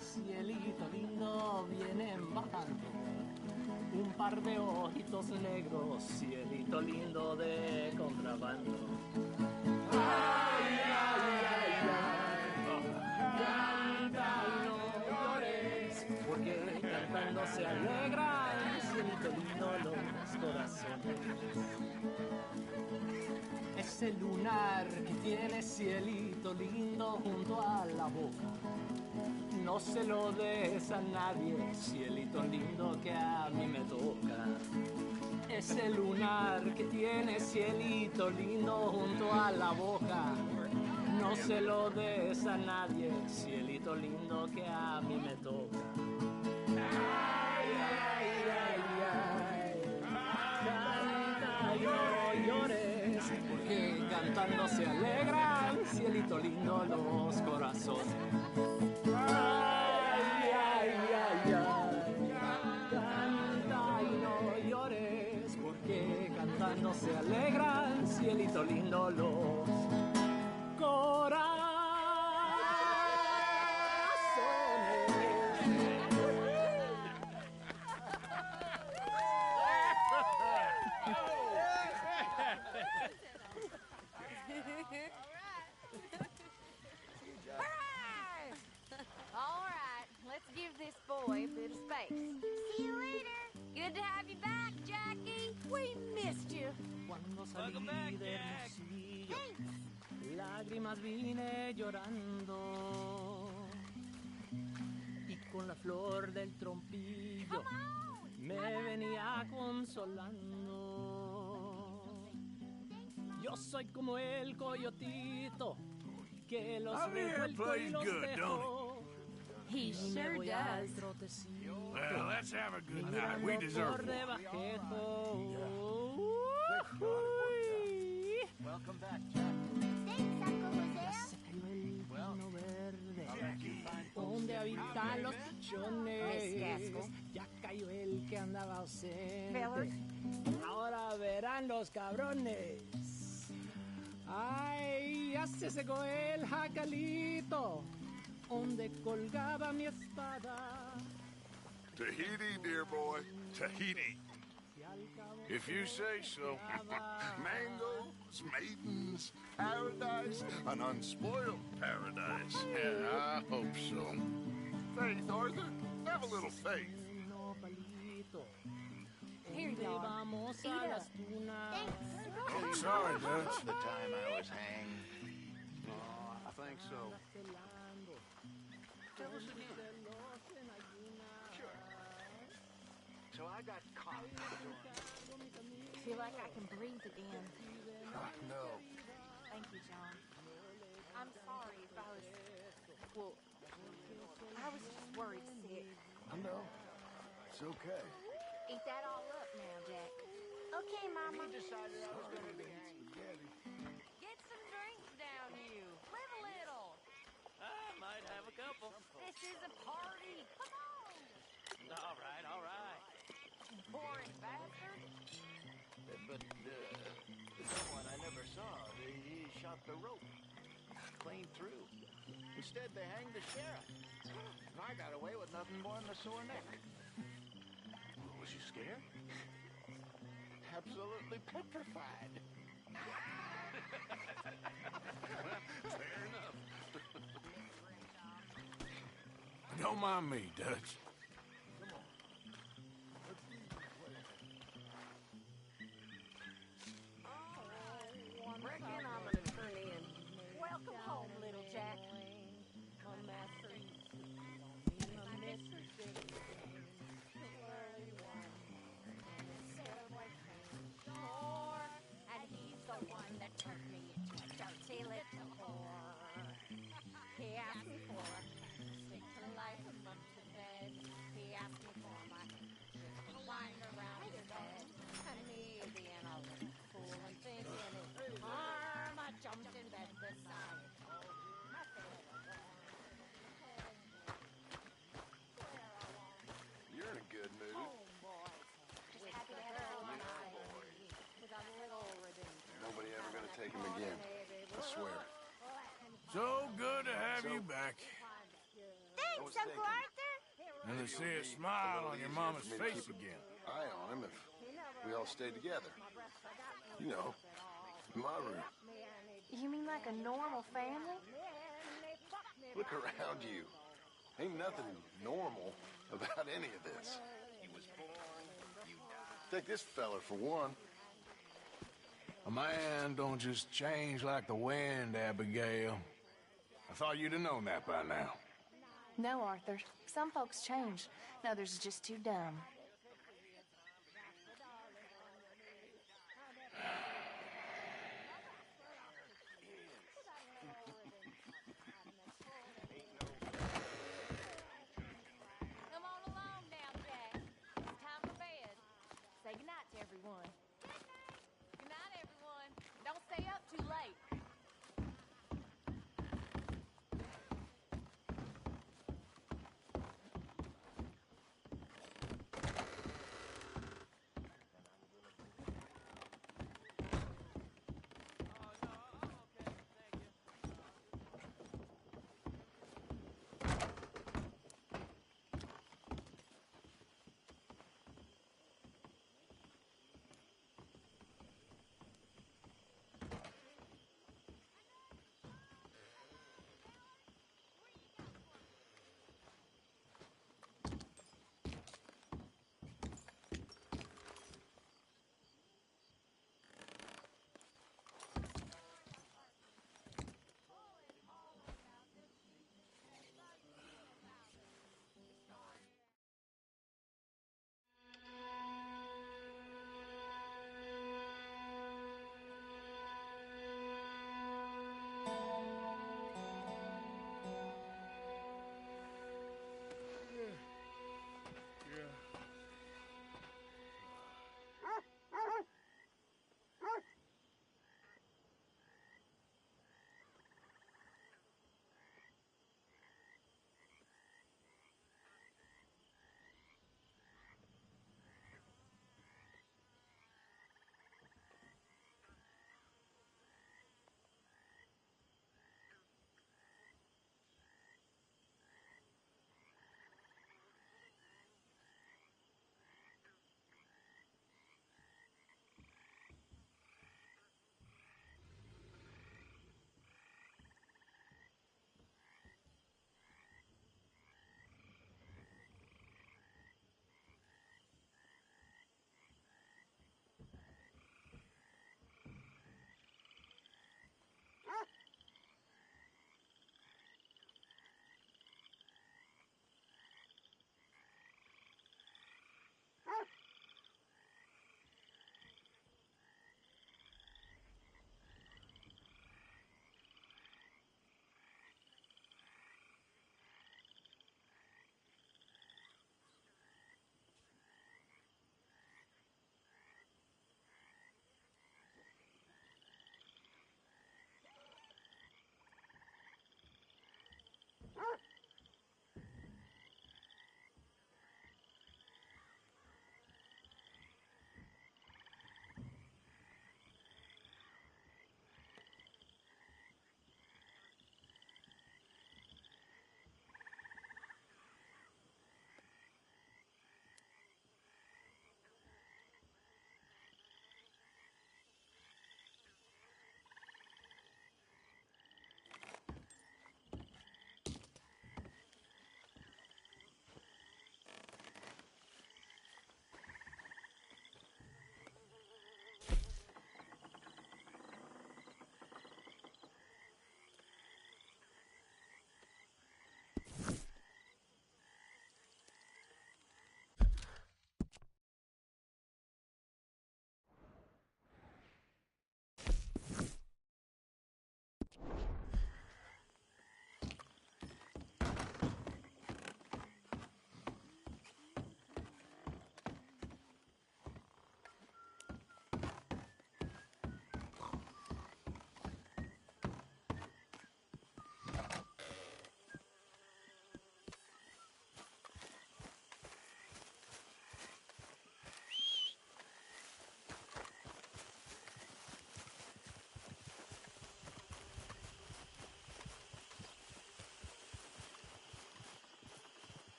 cielito lindo, vienen bajando. Un par de ojitos negros, cielito lindo de contrabando. Ay, ay, ay, ay, canta y no llores, porque cantando se alegran, cielito lindo los corazones. Ese lunar que tiene cielito lindo junto a la boca, no se lo des a nadie, cielito lindo que a mí me toca. Ese lunar que tiene cielito lindo junto a la boca, no se lo des a nadie, cielito lindo que a mí me toca. Ay, ay, ay, ay, canta y no llores, porque cantando se alegran, cielito lindo los corazones. Ay, ay, ay, ay, canta y no llores, porque cantando se alegran, cielito lindo los corazones. All right, let's give this boy a bit of space. See you later. Good to have you back, Jackie. We missed you. Cuando salí de Hermosillo, lágrimas vine llorando, y con la flor del trompillo me venía consolando. Yo soy como el coyotito que los revuelco y los dejo. He sure does. Well, let's have a good night. We deserve one. Welcome back, Jack. Thanks, Uncle Jose. Se cayó el pino verde, donde habitan los pichones. Ya cayó el que andaba ausente. Ahora verán los cabrones. Ay, ya se secó el jacalito, donde colgaba mi espada. Tahiti, dear boy. Tahiti. If you say so. Mangoes, maidens, paradise, an unspoiled paradise. Yeah, I hope so. Faith, Arthur. Have a little faith. Here you are. Eat up. Thanks. Oh, sorry, Dutch. The time I was hanged. Oh, I think so. Tell us again. Sure. So I got caught. I feel like I can breathe again. No. Thank you, John. I'm sorry if I was... Well, I was just worried sick. No. It's okay. Eat that all up now, Jack. Okay, Mama. He decided I was going to be hanged. Get some drinks down, you. Live a little. I might have a couple. This is a party. Come on. All right. Boring bastard. But someone I never saw, he shot the rope clean through. Instead, they hanged the sheriff. And I got away with nothing more than a sore neck. Was you scared? Absolutely petrified. Fair enough. Don't mind me, Dutch. Reckon I'm gonna turn in. Welcome home, little Jack. And he's the one that turned me into a dirty little whore. He asked me for a stick to light him up to bed. He asked me for my to wind around his head. And me being a little fool and thinking it's harm, I jumped in bed beside him. You're in a good mood. Just happy to have her on my eye. With a little redemption. Nobody ever gonna take him again. I swear. So good to have you back. Thanks, Miss Uncle Arthur? And to see a smile on your mama's face again. Eye on him if we all stayed together. You know, in my room. You mean like a normal family? Look around you. Ain't nothing normal about any of this. Take this fella for one. A man don't just change like the wind, Abigail. I thought you'd have known that by now. No, Arthur. Some folks change, and others are just too dumb. Come on along now, Jack. It's time for bed. Say goodnight to everyone. Good night, everyone. Don't stay up too late.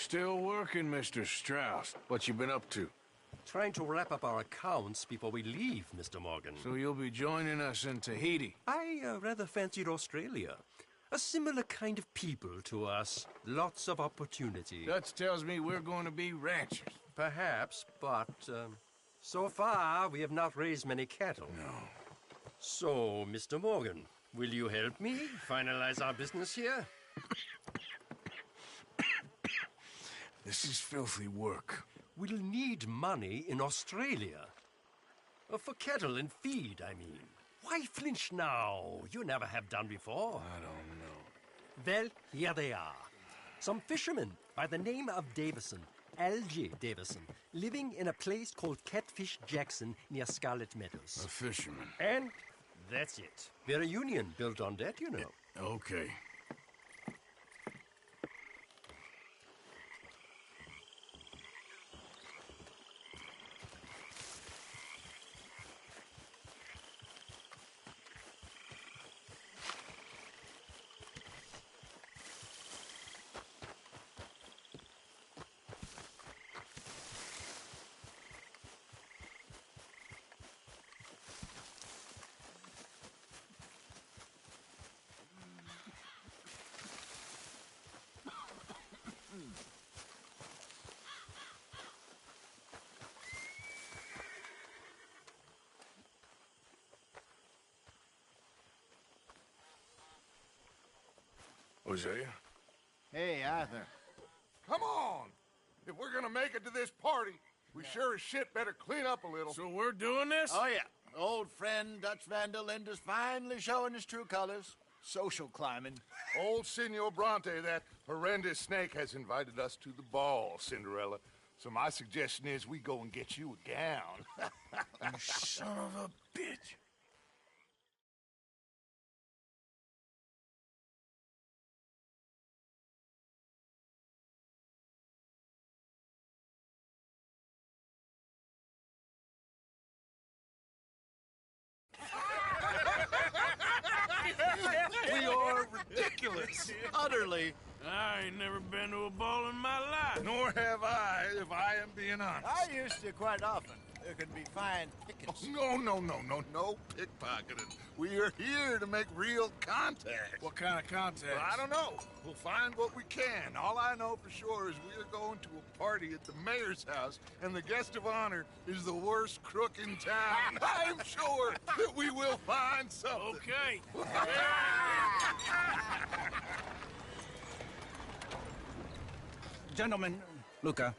Still working, Mr. Strauss. What you been up to? Trying to wrap up our accounts before we leave, Mr. Morgan. So you'll be joining us in Tahiti? I rather fancied Australia. A similar kind of people to us. Lots of opportunity. Dutch tells me we're going to be ranchers. Perhaps, but so far we have not raised many cattle. No. So, Mr. Morgan, will you help me finalize our business here? This is filthy work. We'll need money in Australia. For cattle and feed, I mean. Why flinch now? You never have done before. I don't know. Well, here they are. Some fishermen by the name of Davison, L.J. Davison, living in a place called Catfish Jackson near Scarlet Meadows. A fisherman. And that's it. We're a union built on that, you know. Okay. Hosea? Hey, Arthur. Come on! If we're gonna make it to this party, we sure as shit better clean up a little. So we're doing this? Oh, yeah. Old friend Dutch Van der Linde's finally showing his true colors. Social climbing. Old Senor Bronte, that horrendous snake, has invited us to the ball, Cinderella. So my suggestion is we go and get you a gown. You son of a bitch. We are ridiculous. Utterly. I ain't never been to a ball in my life. Nor have I, if I am being honest. I used to quite often. There can be fine pickings. No pickpocketing. We are here to make real contact. What kind of contact? Well, I don't know. We'll find what we can. All I know for sure is we are going to a party at the mayor's house, and the guest of honor is the worst crook in town. I'm sure that we will find something. Okay. Gentlemen, Luca,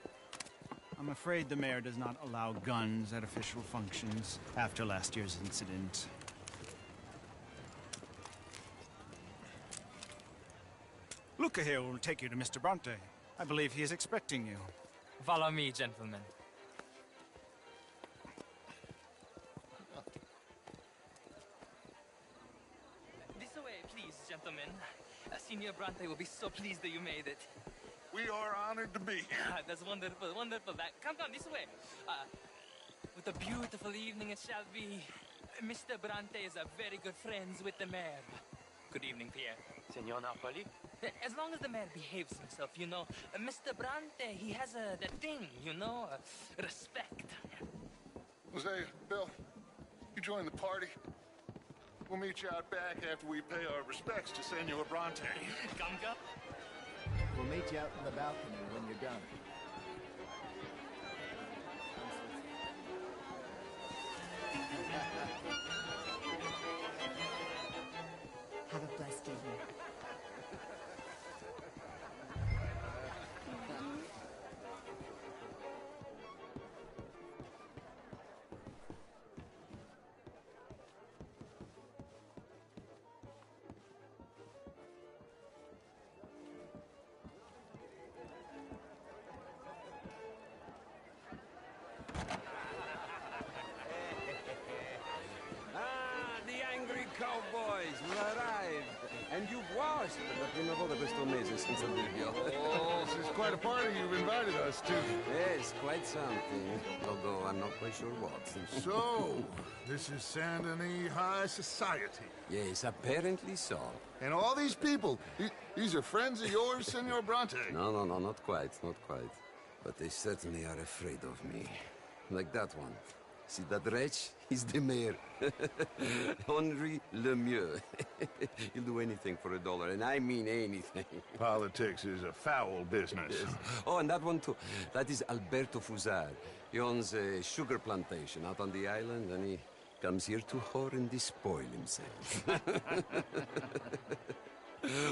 I'm afraid the mayor does not allow guns at official functions after last year's incident. Luca here will take you to Mr. Bronte. I believe he is expecting you. Follow me, gentlemen. This way, please, gentlemen. Senior Bronte will be so pleased that you made it. We are honored to be here. That's wonderful, wonderful. Come this way. What a beautiful evening it shall be. Mr. Bronte is a very good friends with the mayor. Good evening, Pierre. Senor Napoli? As long as the mayor behaves himself, you know. Mr. Bronte, he has that thing, you know, respect. Jose, Bill, you join the party. We'll meet you out back after we pay our respects to Senor Bronte. Come. We'll meet you out in the balcony when you're done. Have a blessed evening. The angry cowboys will arrive. And you've watched la prima volta questo mese senza dubbio. Oh, this is quite a party you've invited us to. Yes, quite something. Although I'm not quite sure what. So, this is Saint Denis High Society. Yes, apparently so. And all these people, these are friends of yours, Senor Bronte? No, not quite, not quite. But they certainly are afraid of me. Like that one. See that wretch? He's the mayor. Henri Lemieux. He'll do anything for $1, and I mean anything. Politics is a foul business. Yes. Oh, and that one too. That is Alberto Fusar. He owns a sugar plantation out on the island, and he comes here to whore and despoil himself.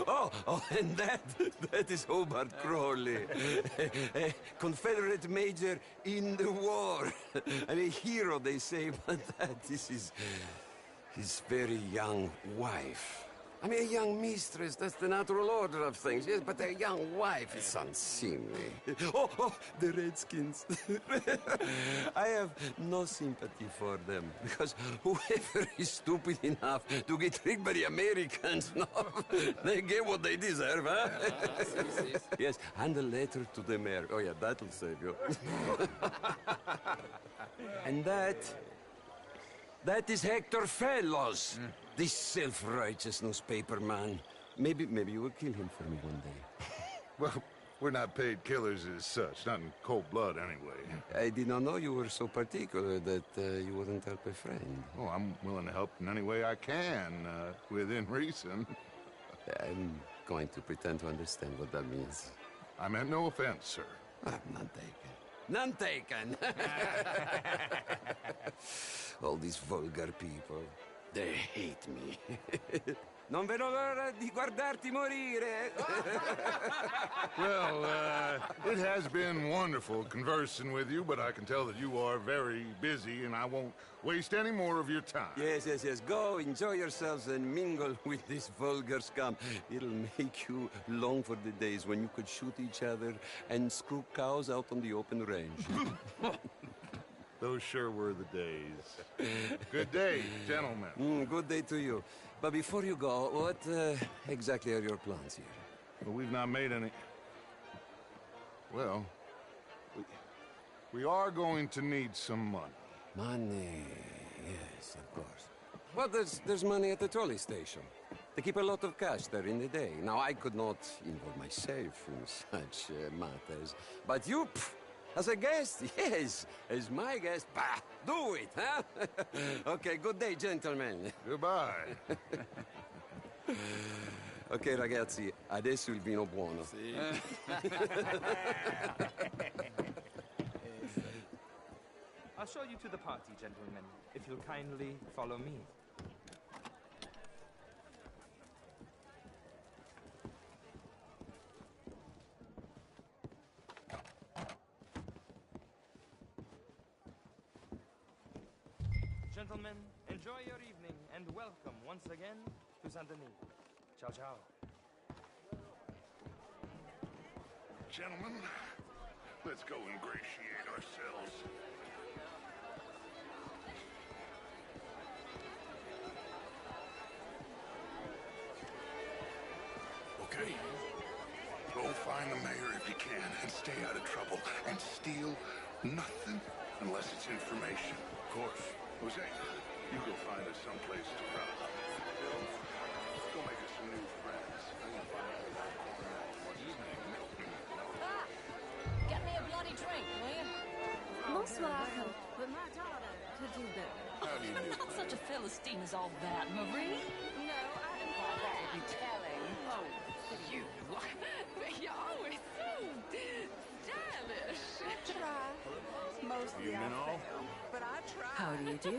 Oh, and that is Hobart Crawley, a Confederate major in the war, and a hero, they say, but that is his very young wife. I mean, a young mistress, that's the natural order of things, yes, but a young wife is unseemly. Oh, the Redskins. I have no sympathy for them, because whoever is stupid enough to get tricked by the Americans, no, they get what they deserve, huh? Yes, and a letter to the mayor. Oh, yeah, that'll save you. And that is Hector Fellows. This self-righteous newspaper man. Maybe you will kill him for me one day. Well, we're not paid killers as such, not in cold blood anyway. I did not know you were so particular that you wouldn't help a friend. Oh, I'm willing to help in any way I can, within reason. I'm going to pretend to understand what that means. I meant no offense, sir. None taken. None taken! All these vulgar people. They hate me. Non vedo l'ora di guardarti morire. Well, it has been wonderful conversing with you, but I can tell that you are very busy, and I won't waste any more of your time. Yes. Go, enjoy yourselves, and mingle with this vulgar scum. It'll make you long for the days when you could shoot each other and screw cows out on the open range. Those sure were the days. Good day, gentlemen. Good day to you. But before you go, what exactly are your plans here? Well, we've not made any... Well, we are going to need some money. Money, yes, of course. Well, there's money at the trolley station. They keep a lot of cash there in the day. Now, I could not involve myself in such matters. But you... As a guest, yes. As my guest, bah, do it, huh? Okay, good day, gentlemen. Goodbye. Ok, ragazzi, adesso il vino buono. Sì. I'll show you to the party, gentlemen, if you'll kindly follow me. Gentlemen, enjoy your evening and welcome once again to Saint Denis. Ciao, ciao. Gentlemen, let's go ingratiate ourselves. Okay. Go find the mayor if you can and stay out of trouble. And steal nothing unless it's information. Of course. Jose, you go find us someplace to rob. Bill, go make us some new friends. I'm gonna find out what's his name, Milton. Ah! Get me a bloody drink, will you? Bonsoir. But my daughter could do better. How do you do? Not such a Philistine as all that, Marie. No, I didn't want that to be telling. Oh, you. You're always so stylish. I try. Mostly I fail, but I try. How do you do?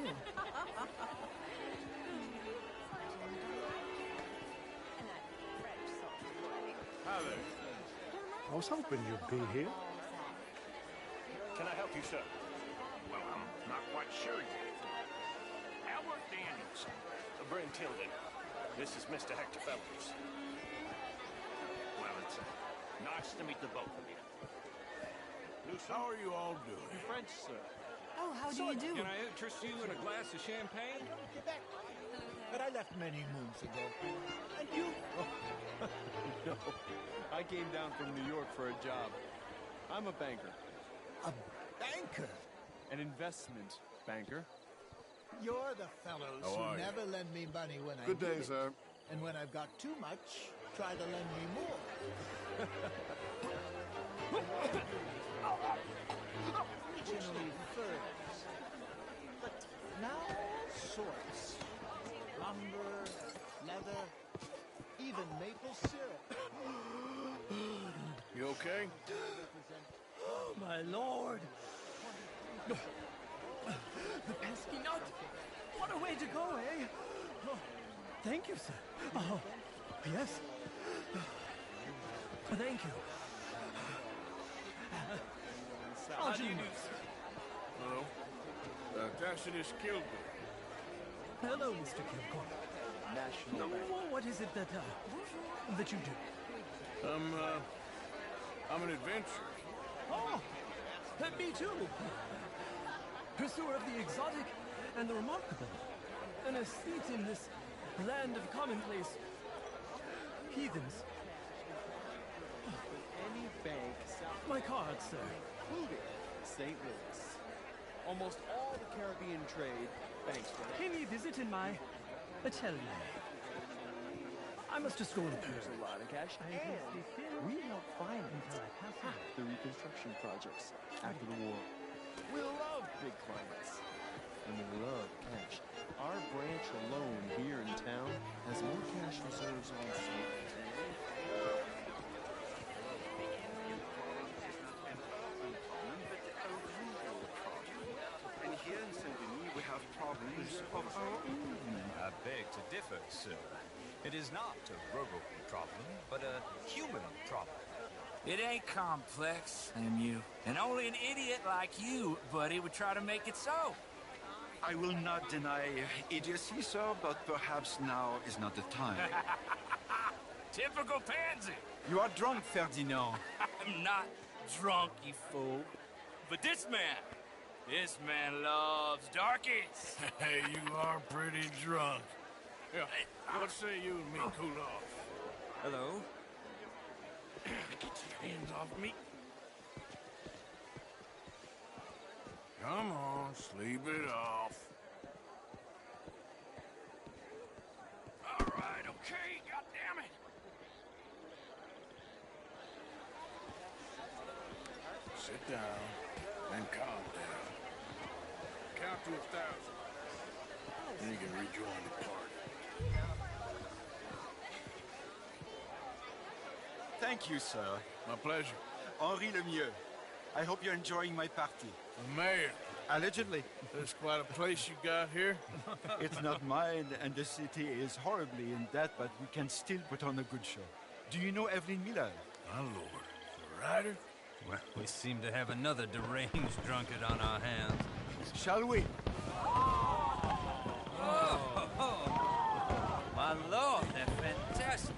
Hi there. I was hoping you'd be here. Can I help you, sir? Well, I'm not quite sure yet. Albert Daniels. Bryn Tilden. This is Mr. Hector Fellows. Well, it's nice to meet the both of you. How are you all doing? French, sir. Oh, how do you do? Can I interest you in a glass of champagne? Quebec. But I left many moons ago. And you? No, I came down from New York for a job. I'm a banker. A banker? An investment banker. You're the fellows How are who you? never lend me money when I Good need day, it. sir. And when I've got too much, try to lend me more. Originally furs, but now all sorts. Lumber, leather, even maple syrup. You okay? Oh, my lord. The pesky nut. What a way to go, eh? Oh, thank you, sir. Oh, yes. Thank you. How do you do, Hello. Tacitus Kilgore. Hello, Mr. Kilgore. National Bank. What is it that you do? I'm an adventurer. Oh, me too. Pursuer of the exotic and the remarkable. An aesthete in this land of commonplace heathens. Any bank south My card, sir. including St. Louis. Almost all the Caribbean trade banks from Pay me a visit in my atelier. I must just go in there. There's a lot of cash, and we help finance the reconstruction projects after the war. We love big clients, and we love cash. Our branch alone here in town has more cash reserves on site. And here in Saint-Denis, we have problems of our own. I beg to differ, sir. It is not a rural problem, but a human problem. It ain't complex, MU. And only an idiot like you, buddy, would try to make it so. I will not deny idiocy, sir, but perhaps now is not the time. Typical pansy. You are drunk, Ferdinand. I'm not drunk, you fool. But this man loves darkies. Hey, you are pretty drunk. Yeah, what say you and me cool off? Hello? Get your hands off me. Come on, sleep it off. All right, okay, goddammit. Sit down and calm down. Count to 1,000. Then you can rejoin the party. Thank you, sir. My pleasure. Henri Lemieux. I hope you're enjoying my party. The mayor. Allegedly. There's quite a place you got here. It's not mine, and the city is horribly in debt, but we can still put on a good show. Do you know Evelyn Miller? My lord. The writer? Well, we seem to have another deranged drunkard on our hands. Shall we? Oh, my lord, they're fantastic.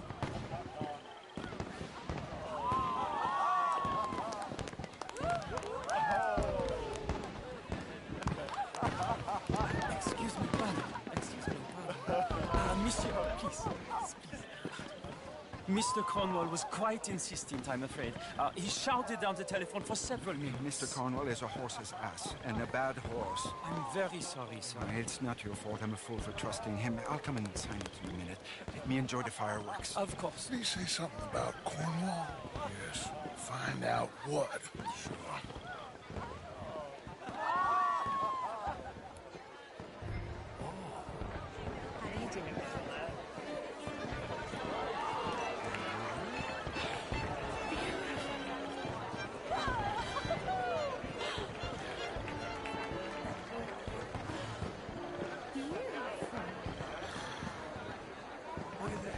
Excuse me, brother. Excuse me, brother. Monsieur, please. Mr. Cornwall was quite insistent, I'm afraid. He shouted down the telephone for several minutes. Mr. Cornwall is a horse's ass, and a bad horse. I'm very sorry, sir. It's not your fault. I'm a fool for trusting him. I'll come and sign it in a minute. Let me enjoy the fireworks. Of course. Did he say something about Cornwall? Yes. Find out what. Sure. How do you do? Look at that.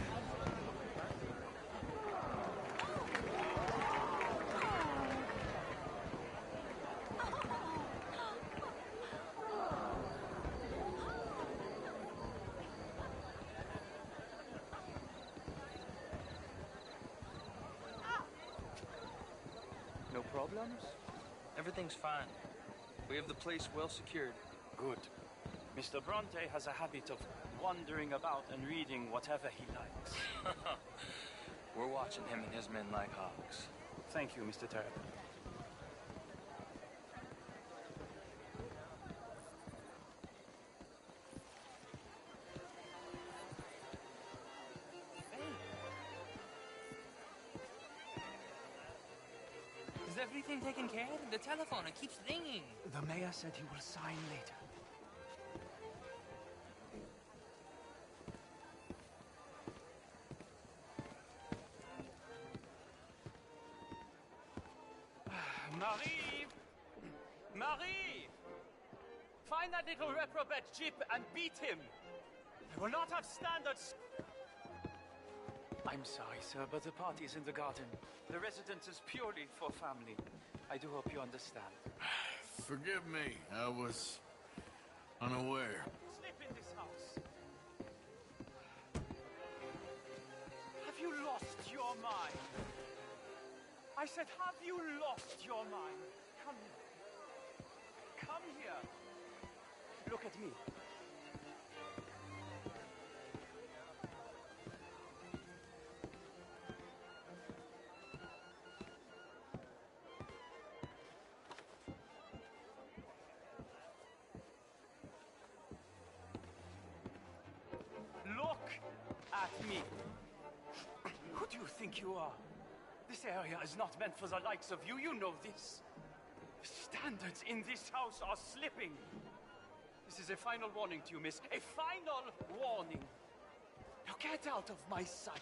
No problems? Everything's fine. We have the place well secured. Good. Mr. Bronte has a habit of wandering about and reading whatever he likes. We're watching him and his men like hawks. Thank you, Mr. Terrapin. Is everything taken care of? The telephone, it keeps ringing. The mayor said he will sign later. Marie! Marie! Find that little reprobate Jip and beat him! I will not have standards! I'm sorry, sir, but the party is in the garden. The residence is purely for family. I do hope you understand. Forgive me, I was unaware. Slip in this house! Have you lost your mind? I said, have you lost your mind? Come here. Come here. Look at me. Look at me. Who do you think you are? This area is not meant for the likes of you. You know this. The standards in this house are slipping. This is a final warning to you, miss. A final warning. Now get out of my sight.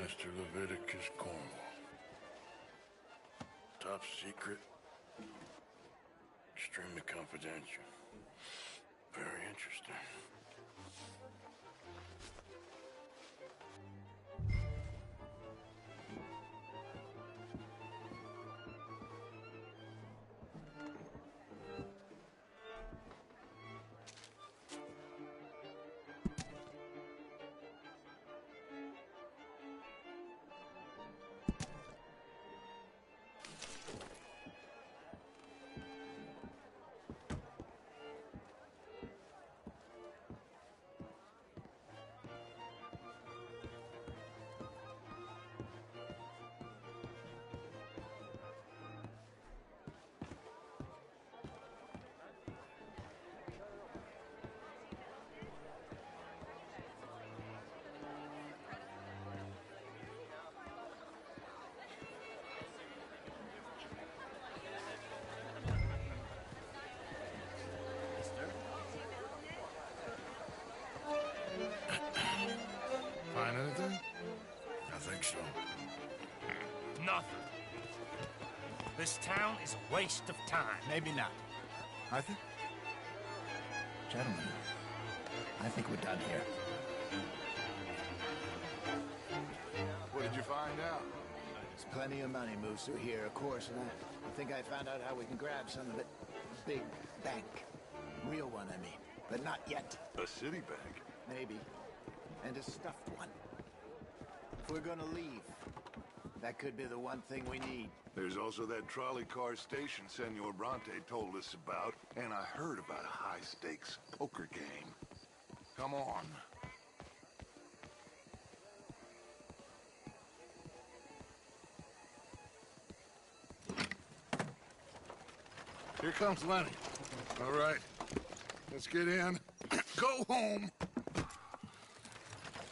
Mr. Leviticus Cornwall. Top secret. Extremely confidential. Very interesting. Find anything? I think so. Nothing. This town is a waste of time. Maybe not. Arthur? Gentlemen, I think we're done here. What did you find out? There's plenty of money moves through here, of course, and I think I found out how we can grab some of it. Big bank. Real one, I mean. But not yet. A city bank? Maybe. And a stuffed one. If we're gonna leave, that could be the one thing we need. There's also that trolley car station Senor Bronte told us about. And I heard about a high-stakes poker game. Come on. Here comes Lenny. All right, let's get in. Go home.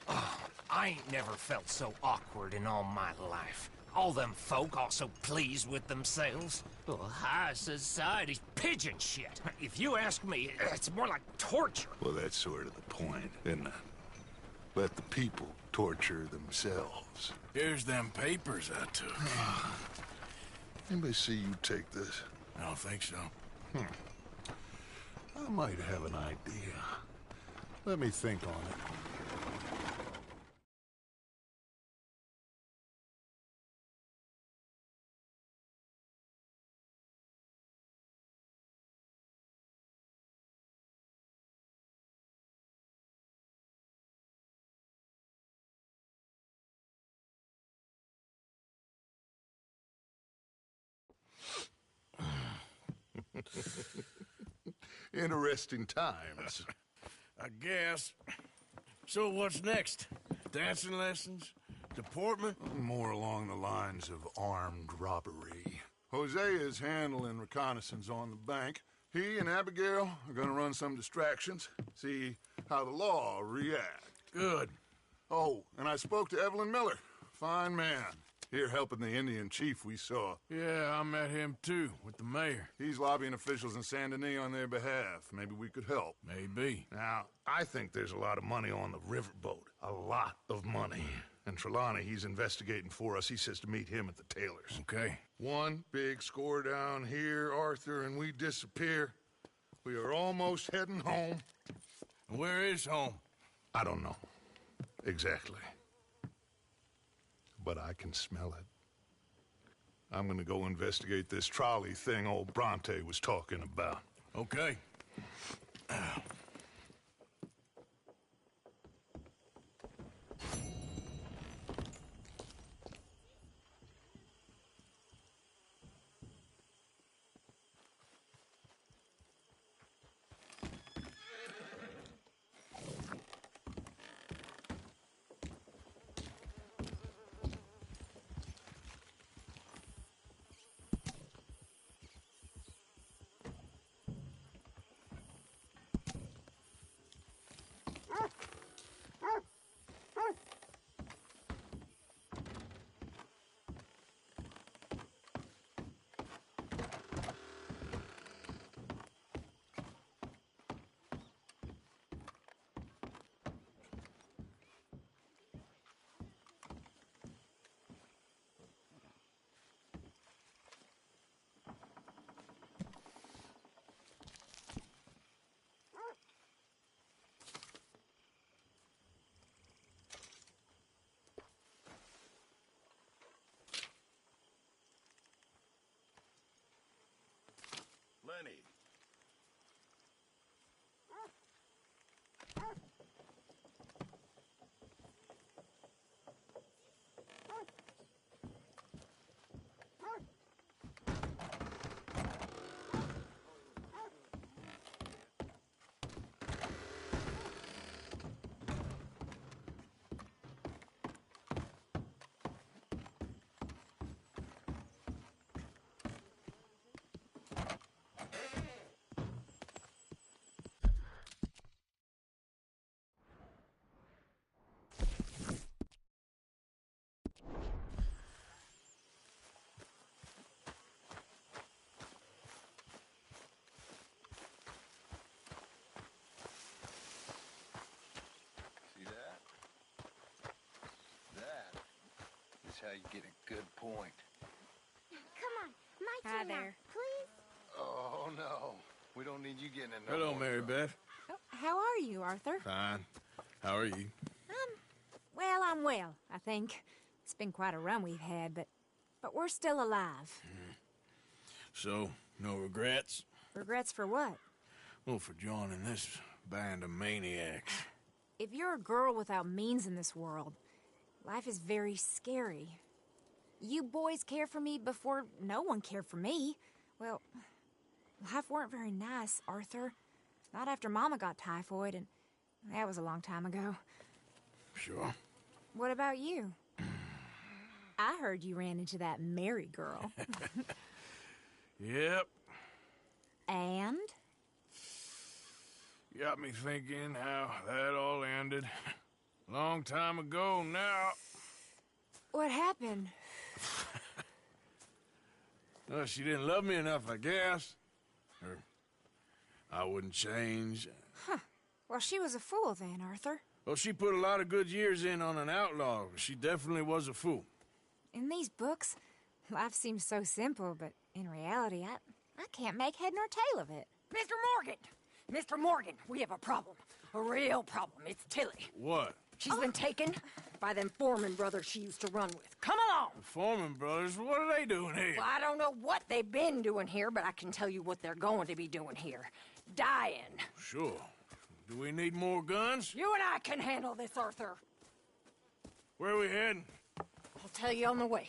Oh, I ain't never felt so awkward in all my life. All them folk all so pleased with themselves. Oh, high society's pigeon shit. If you ask me, it's more like torture. Well, that's sort of the point, isn't it? Let the people torture themselves. Here's them papers I took. Anybody see you take this? I don't think so. I might have an idea. Let me think on it. Interesting times. I guess. So what's next? Dancing lessons? Deportment? More along the lines of armed robbery. Hosea is handling reconnaissance on the bank. He and Abigail are gonna run some distractions, see how the law react. Good. Oh, and I spoke to Evelyn Miller. Fine man. Here helping the Indian chief we saw. Yeah, I met him too, with the mayor. He's lobbying officials in Saint Denis on their behalf. Maybe we could help. Maybe. Now, I think there's a lot of money on the riverboat. A lot of money. And Trelawney, he's investigating for us. He says to meet him at the Taylor's. Okay. One big score down here, Arthur, and we disappear. We are almost heading home. And where is home? I don't know. Exactly. But I can smell it. I'm gonna go investigate this trolley thing old Bronte was talking about. Okay. Lenny. How you get a good point. Come on, my Hi turn now, there. please. Oh, no. We don't need you getting in no Hello, more Mary trouble. Beth. Oh, how are you, Arthur? Fine. How are you? Well, I'm well, I think. It's been quite a run we've had, but we're still alive. So, no regrets? Regrets for what? Well, for joining this band of maniacs. If you're a girl without means in this world, life is very scary. You boys cared for me before no one cared for me. Well, Life weren't very nice, Arthur. Not after Mama got typhoid, and that was a long time ago. Sure. What about you? I heard you ran into that Mary girl. Yep. And? Got me thinking how that all ended. Long time ago now. What happened? Well, she didn't love me enough, I guess. Or I wouldn't change. Huh. Well, she was a fool then, Arthur. Well, she put a lot of good years in on an outlaw. She definitely was a fool. In these books, life seems so simple, but in reality, I can't make head nor tail of it. Mr. Morgan! Mr. Morgan, we have a problem. A real problem. It's Tilly. What? She's been taken by them Foreman brothers she used to run with. Come along! The Foreman brothers? What are they doing here? Well, I don't know what they've been doing here, but I can tell you what they're going to be doing here. Dying. Sure. Do we need more guns? You and I can handle this, Arthur. Where are we heading? I'll tell you on the way.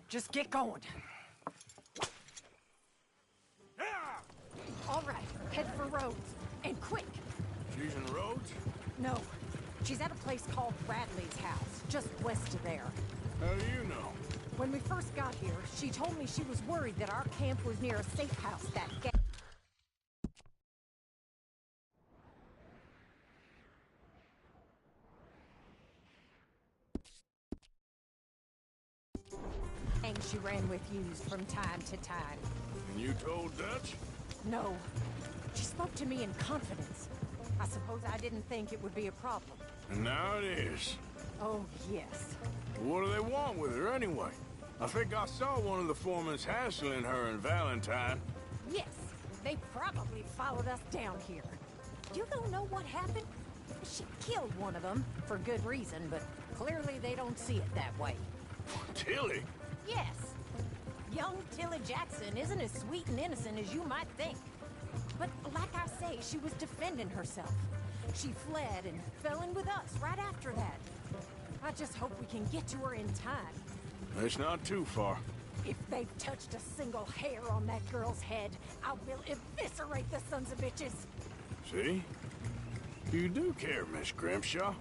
Just get going. All right, head for Rhodes. And quick. She's in Rhodes? No. She's at a place called Bradley's house, just west of there. How do you know? When we first got here, she told me she was worried that our camp was near a safe house that she ran with used from time to time. And you told Dutch? No. She spoke to me in confidence. I suppose I didn't think it would be a problem. And now it is. Oh, yes. What do they want with her anyway? I think I saw one of the foremans hassling her and Valentine. Yes. They probably followed us down here. You don't know what happened? She killed one of them, for good reason, but clearly they don't see it that way. Tilly? Yes. Young Tilly Jackson isn't as sweet and innocent as you might think. But like I say, she was defending herself. She fled and fell in with us right after that. I just hope we can get to her in time. It's not too far. If they've touched a single hair on that girl's head, I will eviscerate the sons of bitches. See? You do care, Miss Grimshaw.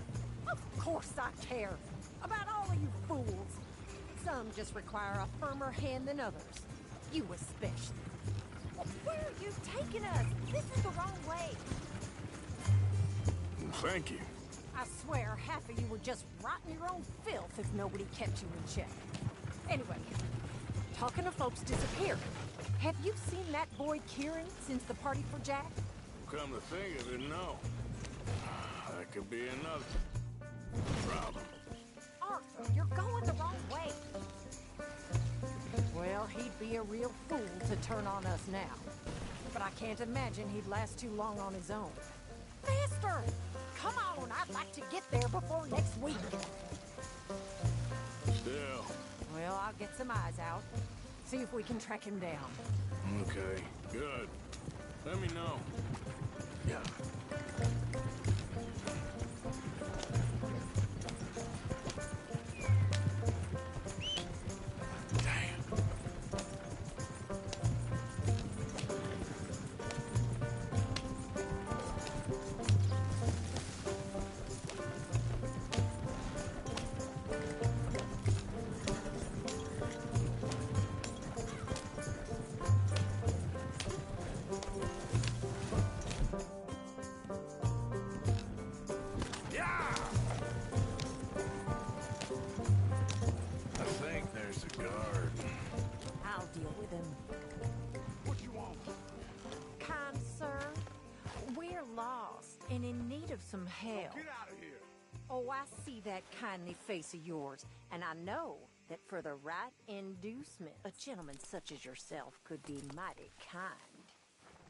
Of course I care. About all of you fools. Some just require a firmer hand than others. You especially. Where are you taking us? This is the wrong way. Thank you. I swear half of you were just rotting your own filth if nobody kept you in check. Anyway, talking of folks disappearing, have you seen that boy Kieran since the party for Jack? Come to think of it, no. That could be another problem. Arthur, you're going the wrong way. Well, he'd be a real fool to turn on us now. But I can't imagine he'd last too long on his own. Faster! Come on, I'd like to get there before next week. Still. Well, I'll get some eyes out. See if we can track him down. Okay, good. Let me know. Yeah. Some help. Get out of here. Oh, I see that kindly face of yours, and I know that for the right inducement, a gentleman such as yourself could be mighty kind.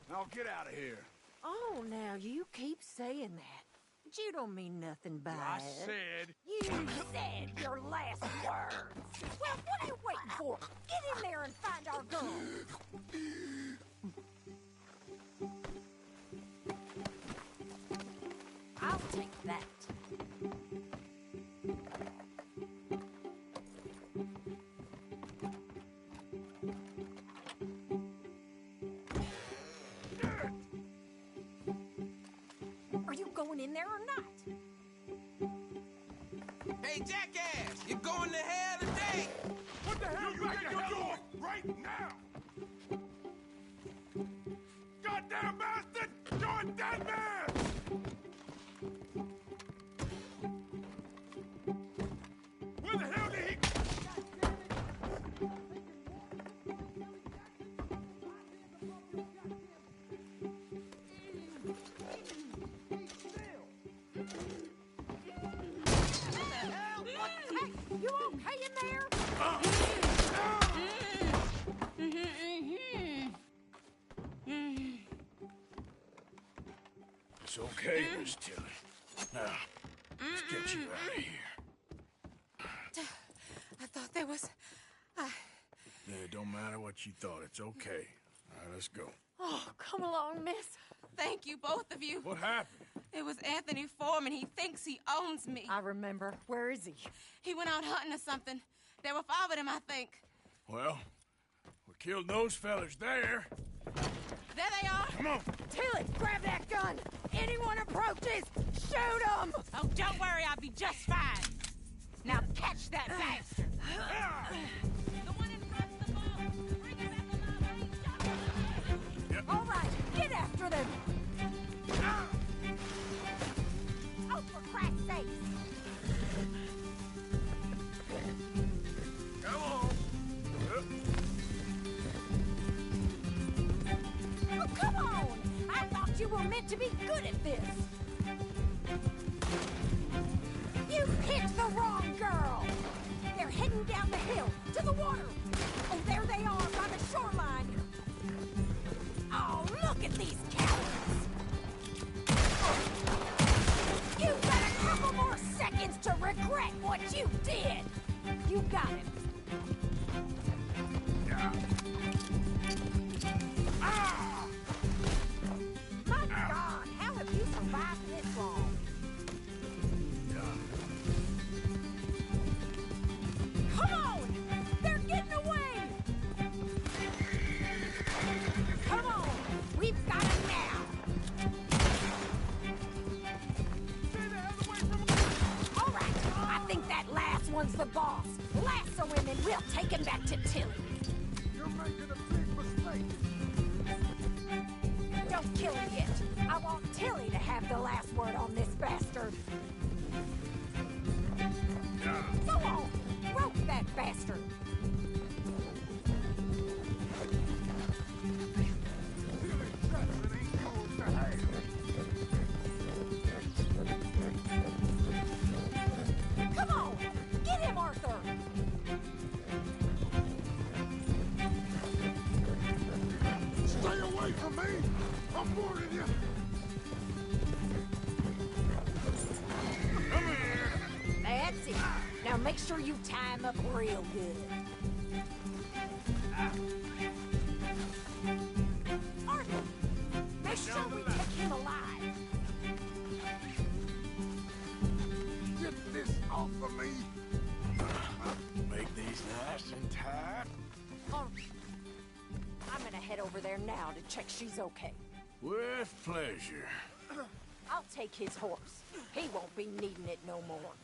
Now get out of here. Oh, now you keep saying that. But you don't mean nothing by I it. said... You said your last words. Well, what are you waiting for? Get in there and find our girl. I'll take that. going in there or not. Hey, jackass! You're going to hell today! What the hell you think you're doing right now? Goddamn bastard! You're a dead man! Where the hell did he... You okay in there? It's okay, Miss Tilly. Now, let's get you out of here. I thought there was... Yeah, it don't matter what you thought. It's okay. All right, let's go. Oh, come along, miss. Thank you, both of you. What happened? It was Anthony Foreman. He thinks he owns me. I remember. Where is he? He went out hunting or something. There were 5 of them, I think. Well, we killed those fellas there. There they are. Come on. Tilly, grab that gun. Anyone approaches, shoot them. Oh, don't worry. I'll be just fine. Now catch that bastard. The one in front of the boat. Bring him back alive. All right, get after them. Oh, for Christ's sake. Come on. Oh, come on. I thought you were meant to be good at this. You picked the wrong girl. They're heading down the hill to the water. Oh, there they are by the shoreline. Oh, look at these cowards. You've got a couple more seconds to regret what you did. You got it. My God, how have you survived this long? Come on! They're getting away! Come on! We've got it now! All right, I think that last one's the boss. Lasso him and we'll take him back to Tilly. You're making a big mistake. Don't kill him yet. I want Tilly to have the last word on this bastard. Go on! Rope that bastard! Come on! Get him, Arthur! Stay away from me! I'm warning you! Come here! That's it. Now make sure you tie him up real good. Arthur, make sure we take him alive. Get this off of me! Make these nice and tight. I'm gonna head over there now to check she's okay. With pleasure. I'll take his horse. He won't be needing it no more.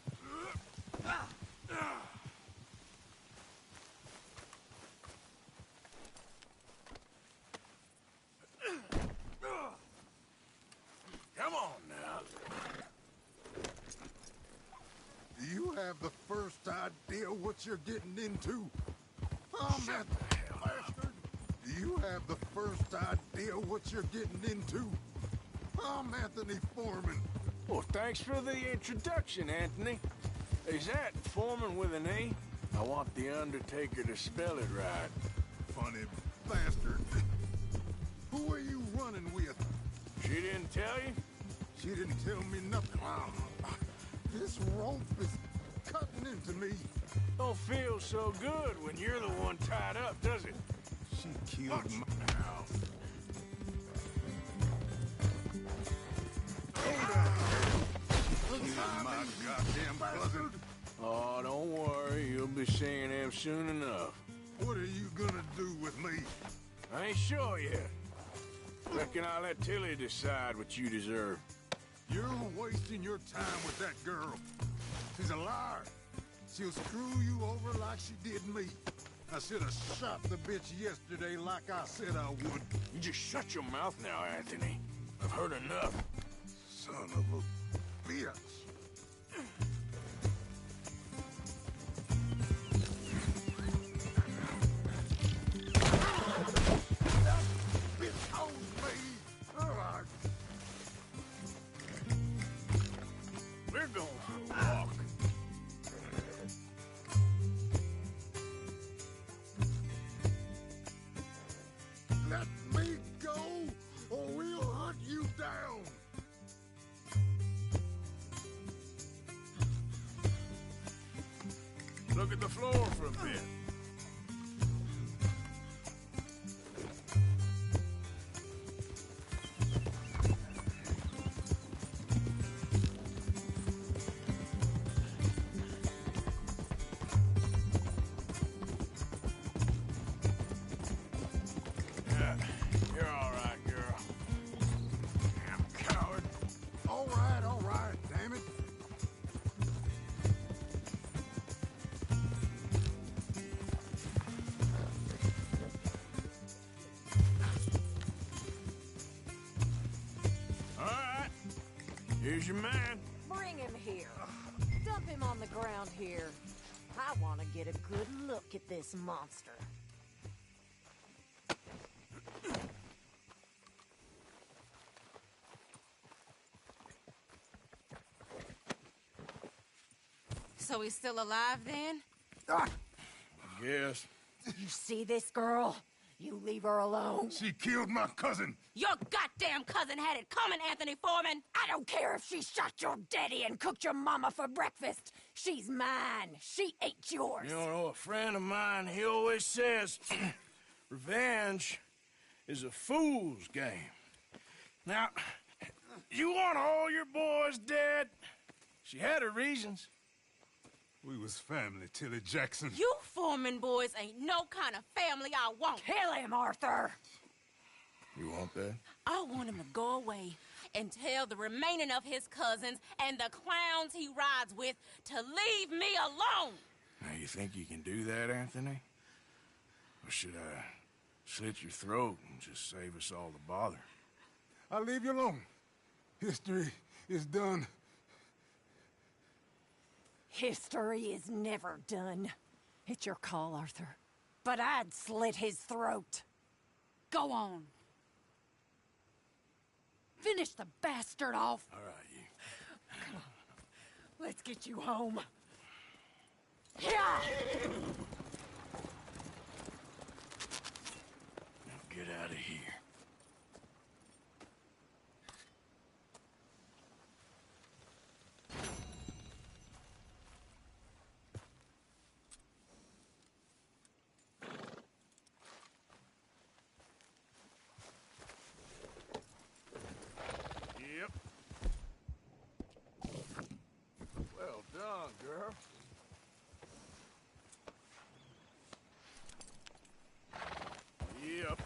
Come on now. Do you have the first idea what you're getting into? Oh, man, bastard! Do you have the first idea what you're getting into? I'm Anthony Foreman. Well, thanks for the introduction, Anthony. Is that Foreman with an E? I want the Undertaker to spell it right. Funny bastard. Who are you running with? She didn't tell you? She didn't tell me nothing. This rope is cutting into me. Don't feel so good when you're the one tied up, does it? She killed my house. Killed my goddamn cousin. Oh, don't worry. You'll be seeing him soon enough. What are you gonna do with me? I ain't sure yet. Reckon I'll let Tilly decide what you deserve. You're wasting your time with that girl. She's a liar. She'll screw you over like she did me. I should have shot the bitch yesterday like I said I would. You just shut your mouth now, Anthony. I've heard enough. Son of a bitch. We're going for a walk. Let me go, or we'll hunt you down. Look at the floor for a bit. You're all right, girl. Damn coward. All right, damn it. All right. Here's your man. Bring him here. Dump him on the ground here. I want to get a good look at this monster. So he's still alive then? Ah, I guess. You see this girl? You leave her alone. she killed my cousin. Your goddamn cousin had it coming, Anthony Foreman! I don't care if she shot your daddy and cooked your mama for breakfast. She's mine. She ate yours. You know, a friend of mine, he always says, revenge is a fool's game. Now, you want all your boys dead? She had her reasons. We was family, Tilly Jackson. You Foreman boys ain't no kind of family I want. Kill him, Arthur. You want that? I want him to go away and tell the remaining of his cousins and the clowns he rides with to leave me alone. Now, you think you can do that, Anthony? Or should I slit your throat and just save us all the bother? I'll leave you alone. History is done. History is never done. It's your call, Arthur. But I'd slit his throat. Go on. Finish the bastard off. All right, you. Come on. Let's get you home. Yeah! Now get out of here. Yep. Well done, girl. Yep.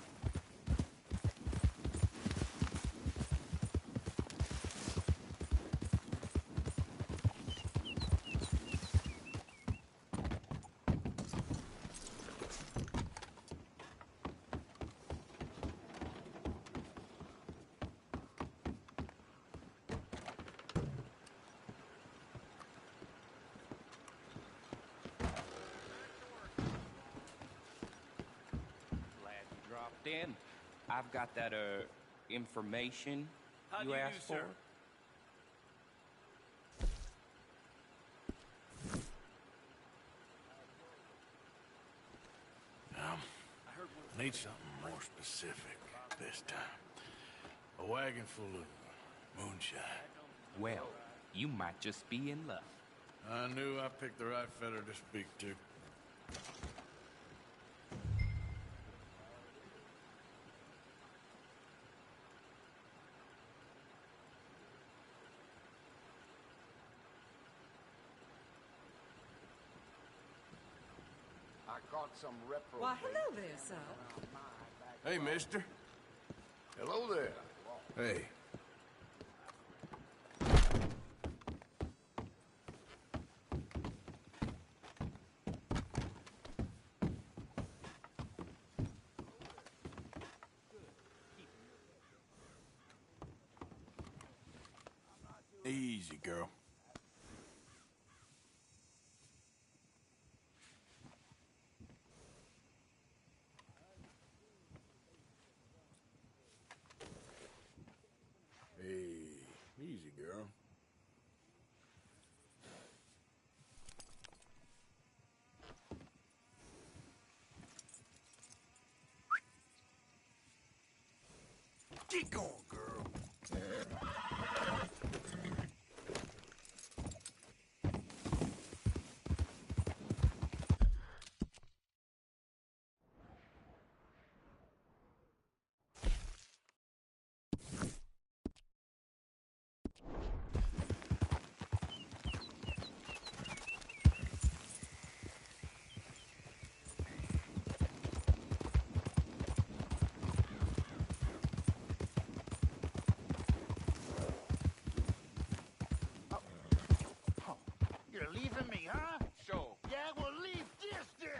In. I've got that, information How do you you asked do, for. sir? Need something more specific this time. A wagon full of moonshine. Well, you might just be in luck. I knew I picked the right feller to speak to. I caught some reprobate. Why, hello there, sir. Hey, mister. Hello there. Hey. Easy, girl. Hey, easy, girl. Get going, girl. You're leaving me, huh? Sure. Yeah, well, leave this then.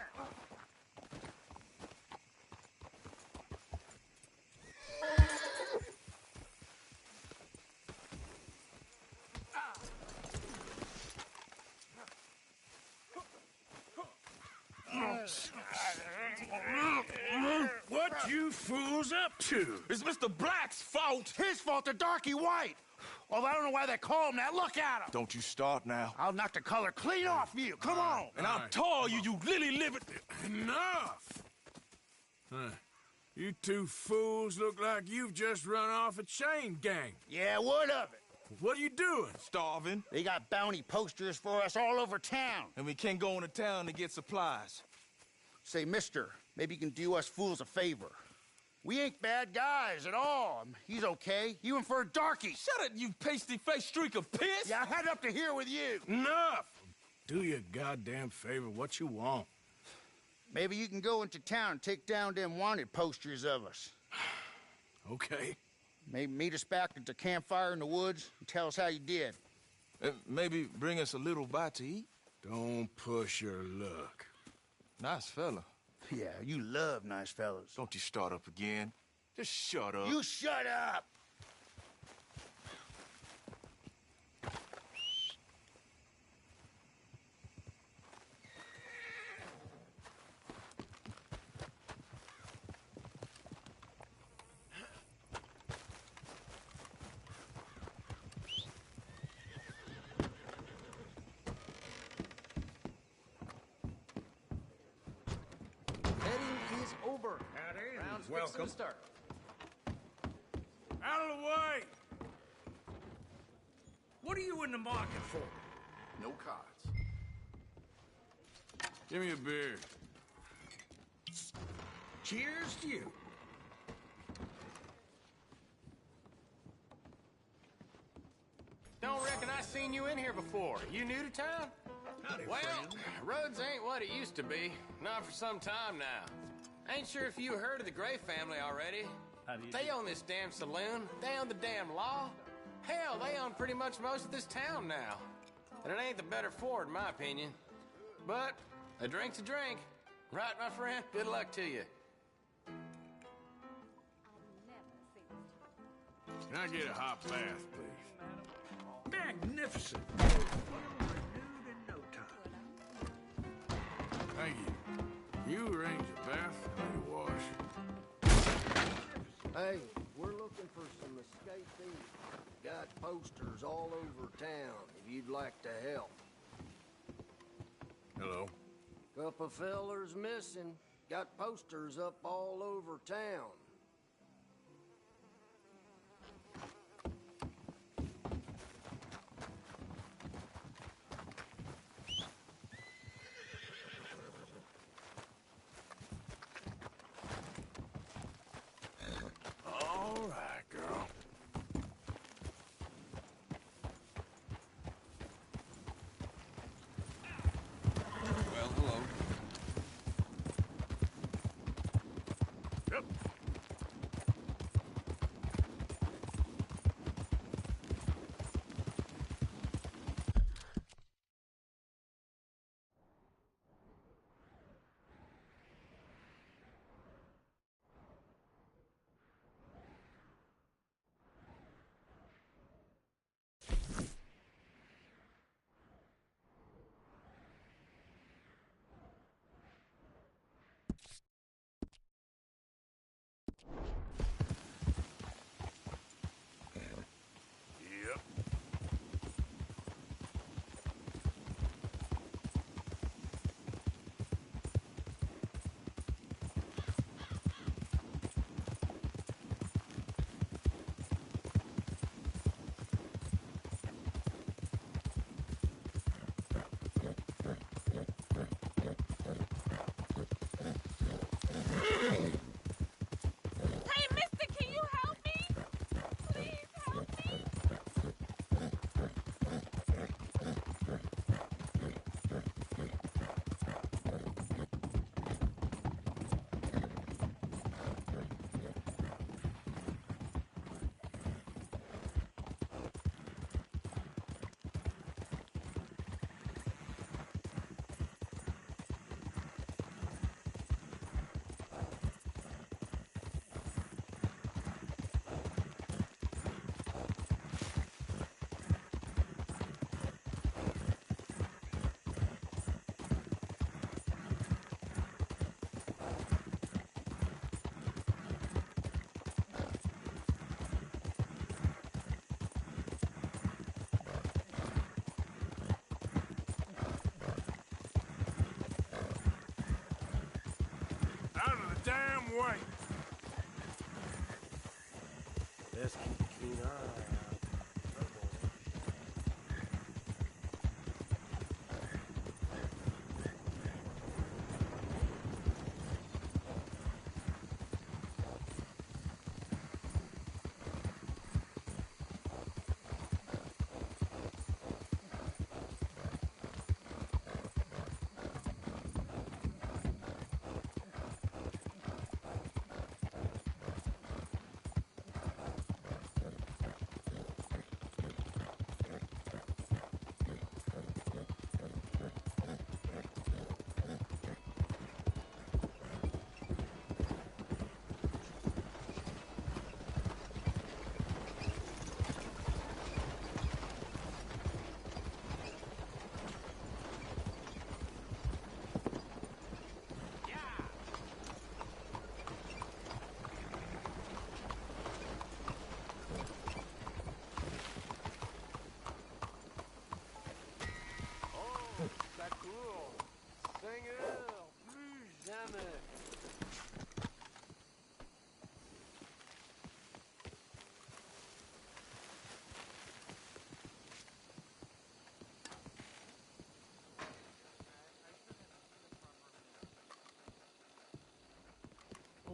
What you fools up to? It's Mr. Black's fault. His fault, the darky white. Well, I don't know why they call him that. Look at him. Don't you start now. I'll knock the color clean off you. Come on. And I'll tell you, you lily-livered... Enough! Huh. You two fools look like you've just run off a chain gang. Yeah, what of it? What are you doing? Starving. They got bounty posters for us all over town. And we can't go into town to get supplies. Say, mister, maybe you can do us fools a favor. We ain't bad guys at all. He's okay. You in for a darky. Shut it, you pasty-faced streak of piss! Yeah, I had up to here with you. Enough! Do your goddamn favor what you want. Maybe you can go into town and take down them wanted posters of us. Okay. Maybe meet us back at the campfire in the woods and tell us how you did. Maybe bring us a little bite to eat. Don't push your luck. Nice fella. Yeah, you love nice fellas. Don't you start up again. Just shut up. You shut up! Heading is over. Round's fixing to start. Out of the way! What are you in the market for? No cards. Give me a beer. Cheers to you. Don't reckon I seen you in here before. You new to town? Howdy, Well, friend. roads ain't what it used to be. Not for some time now. Ain't sure if you heard of the Gray family already. They own this damn saloon. They own the damn law. Hell, they own pretty much most of this town now. And it ain't the better for it, in my opinion. But a drink's a drink. Right, my friend? Good luck to you. Can I get a hot bath, please? Magnificent. Renewed in no time. Thank you. You arrange a bath, and a wash. Hey, we're looking for some escapees. Got posters all over town, if you'd like to help. Hello. Couple fellers missing. Got posters up all over town. All right, girl. Well, hello. Yep. Best keep a keen eye out.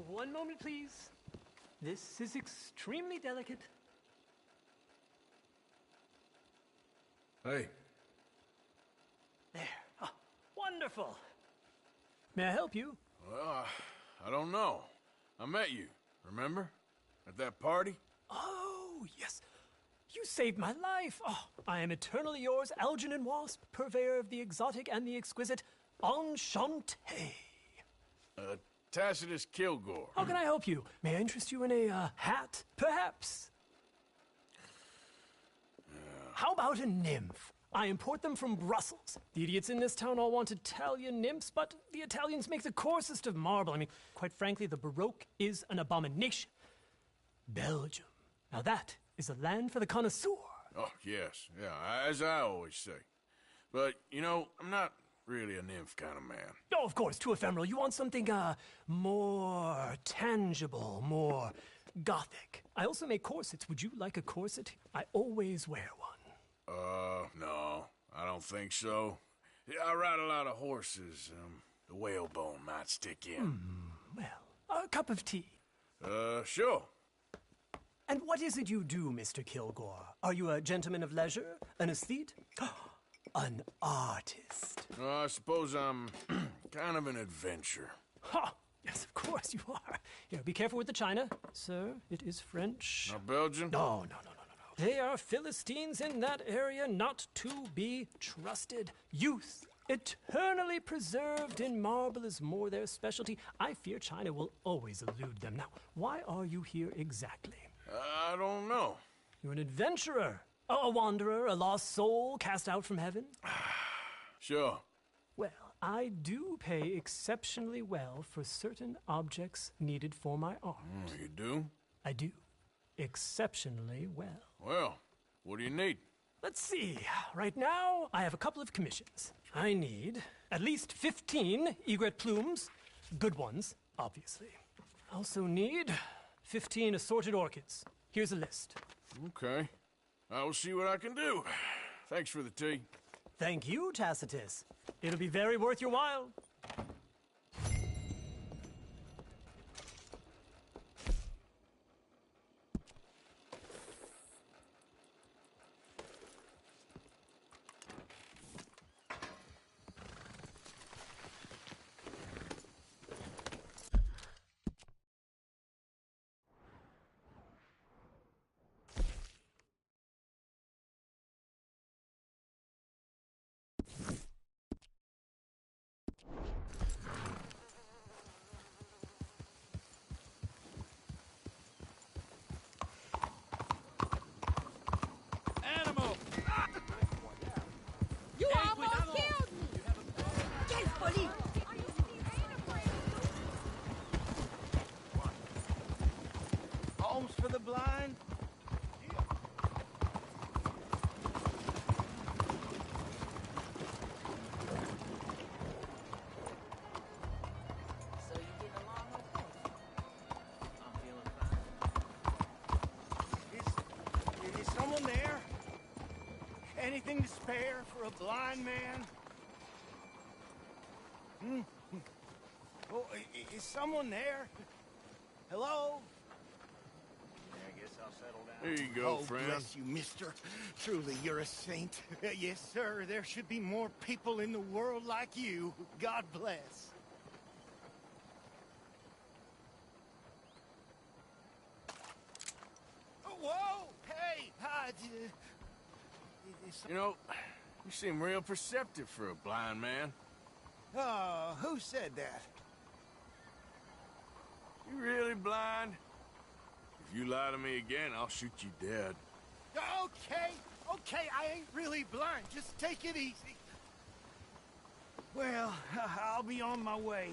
One moment, please. This is extremely delicate. Hey. There. Oh, wonderful. May I help you? Well, I don't know. I met you, remember? At that party? Oh, yes. You saved my life. Oh, I am eternally yours, Algernon Wasp, purveyor of the exotic and the exquisite. Enchanté. Tacitus Kilgore. How can I help you? May I interest you in a hat, perhaps? How about a nymph? I import them from Brussels. The idiots in this town all want Italian nymphs, but the Italians make the coarsest of marble. I mean, quite frankly, the Baroque is an abomination. Belgium. Now that is a land for the connoisseur. Oh, yes. Yeah, as I always say. But, you know, I'm not really a nymph kind of man. Oh, of course, too ephemeral. You want something, more tangible, more gothic. I also make corsets. Would you like a corset? I always wear one. No, I don't think so. Yeah, I ride a lot of horses. The whalebone might stick in. Well, a cup of tea. Sure. And what is it you do, Mr. Kilgore? Are you a gentleman of leisure? An aesthete? An artist? I suppose I'm kind of an adventurer. Ha! Yes, of course you are. Here, be careful with the china. Sir, it is French. Not Belgian? No. They are Philistines in that area, not to be trusted. Youth, eternally preserved in marble, is more their specialty. I fear China will always elude them. Now, why are you here exactly? I don't know. You're an adventurer. A wanderer, a lost soul cast out from heaven? Sure. Well, I do pay exceptionally well for certain objects needed for my art. You do? I do. Exceptionally well. Well, what do you need? Let's see. Right now, I have a couple of commissions. I need at least 15 egret plumes. Good ones, obviously. I also need 15 assorted orchids. Here's a list. Okay. I will see what I can do. Thanks for the tea. Thank you, Tacitus. It'll be very worth your while. anything to spare for a blind man? Hmm? Oh, is someone there? Hello? I guess I'll settle down. There you go, friend. Bless you, mister. Truly, you're a saint. Yes, sir. There should be more people in the world like you. God bless. Oh, whoa! Hey! You know, you seem real perceptive for a blind man. Oh, who said that? You really blind? If you lie to me again, I'll shoot you dead. Okay, I ain't really blind. Just take it easy. Well, I'll be on my way.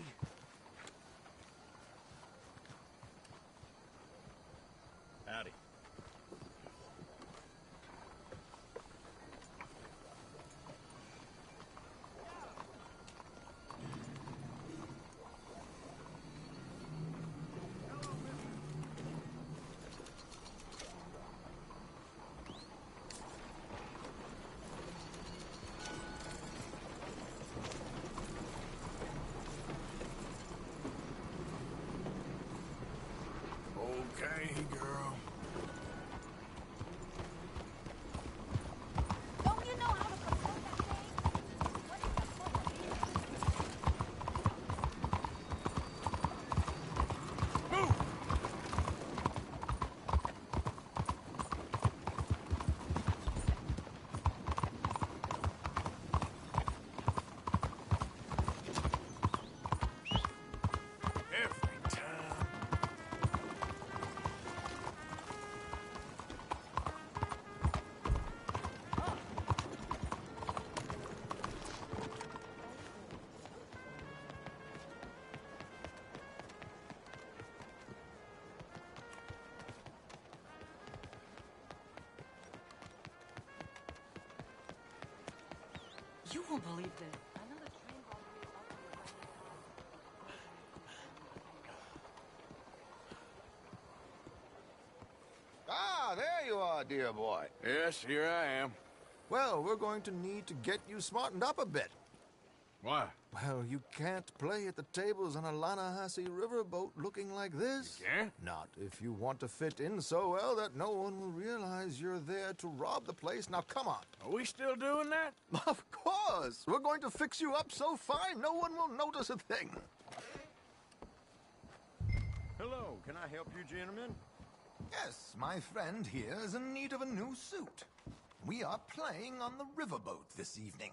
Howdy. Okay, girl. Don't you know how to control that thing? What is the You won't believe this. Another train all the way up here. Ah, there you are, dear boy. Yes, here I am. Well, we're going to need to get you smartened up a bit. Why? Well, you can't play at the tables on a Lannahechee riverboat looking like this. You can't? Not if you want to fit in so well that no one will realize you're there to rob the place. Now, come on. Are we still doing that? Of course. We're going to fix you up so fine no one will notice a thing. Hello, can I help you, gentlemen? Yes, my friend here is in need of a new suit. We are playing on the riverboat this evening.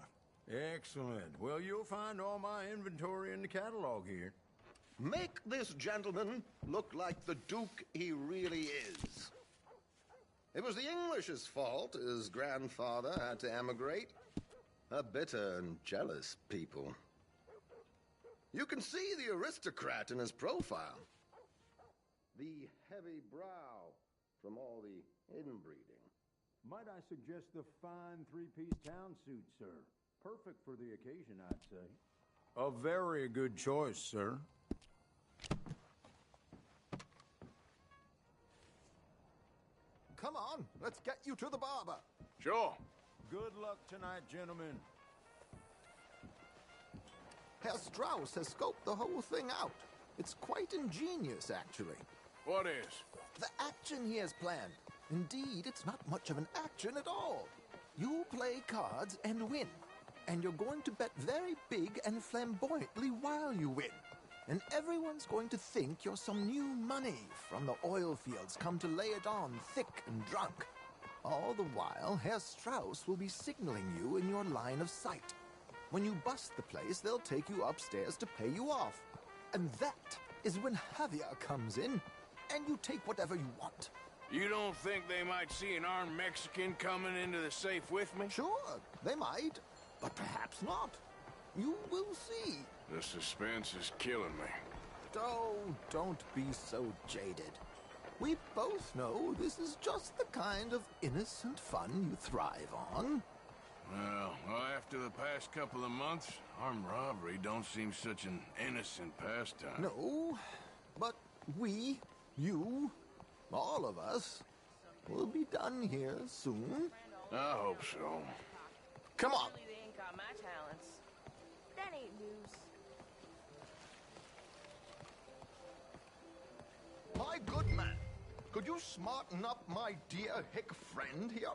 Excellent. Well, you'll find all my inventory in the catalog here. Make this gentleman look like the Duke he really is. It was the English's fault his grandfather had to emigrate. A bitter and jealous people. You can see the aristocrat in his profile. The heavy brow from all the inbreeding. Might I suggest the fine three-piece town suit, sir? Perfect for the occasion, I'd say. A very good choice, sir. Come on, let's get you to the barber. Sure. Good luck tonight, gentlemen. Herr Strauss has scoped the whole thing out. It's quite ingenious, actually. What is? The action he has planned. Indeed, it's not much of an action at all. You play cards and win. And you're going to bet very big and flamboyantly while you win. And everyone's going to think you're some new money from the oil fields come to lay it on thick and drunk. All the while, Herr Strauss will be signaling you in your line of sight. When you bust the place, they'll take you upstairs to pay you off. And that is when Javier comes in, and you take whatever you want. You don't think they might see an armed Mexican coming into the safe with me? Sure, they might. But perhaps not. You will see. The suspense is killing me. Oh, don't be so jaded. We both know this is just the kind of innocent fun you thrive on. Well, after the past couple of months, armed robbery don't seem such an innocent pastime. No, but we, you, all of us, will be done here soon. I hope so. Come on. They ain't got my talents. That ain't news. My good man, could you smarten up my dear hick friend here?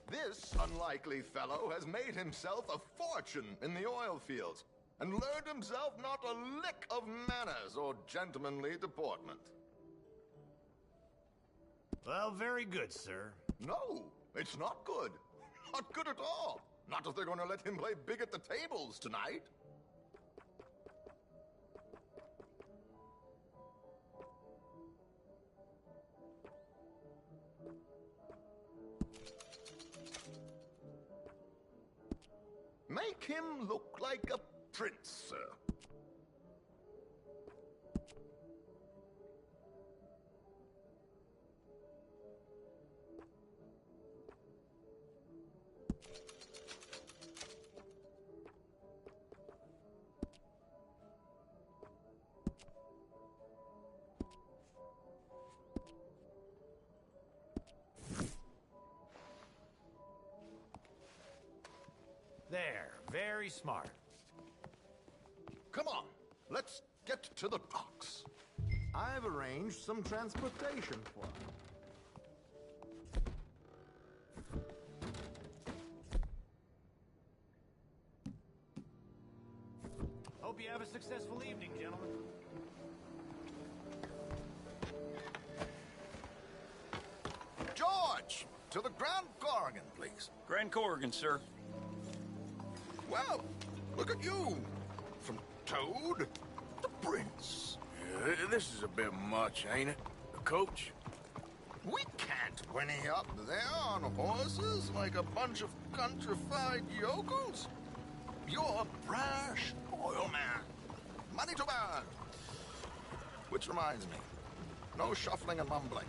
This unlikely fellow has made himself a fortune in the oil fields and learned himself not a lick of manners or gentlemanly deportment. Well, very good, sir. No, it's not good. Not good at all. Not if they're going to let him play big at the tables tonight. Make him look like a prince, sir. There, very smart. Come on, let's get to the docks. I've arranged some transportation for him. Hope you have a successful evening, gentlemen. George, to the Grand Corrigan, please. Grand Corrigan, sir. Well, look at you. From Toad to Prince. Yeah, this is a bit much, ain't it? The coach? We can't whinny up there on horses like a bunch of countrified yokels. You're a brash oil man. Money to burn. Which reminds me, no shuffling and mumbling.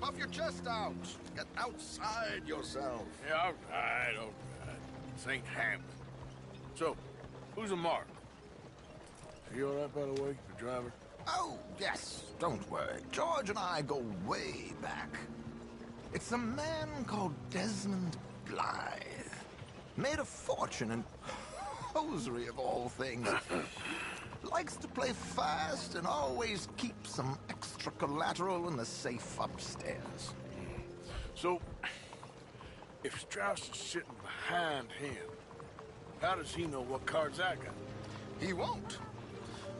Puff your chest out. Get outside yourself. Yeah, all right. This ain't Hamlet. So, who's a mark? Are you all right, by the way, the driver? Oh, yes. Don't worry. George and I go way back. It's a man called Desmond Blythe. Made a fortune in hosiery of all things. Likes to play fast and always keep some extra collateral in the safe upstairs. So, if Strauss is sitting behind him, how does he know what cards I got? He won't.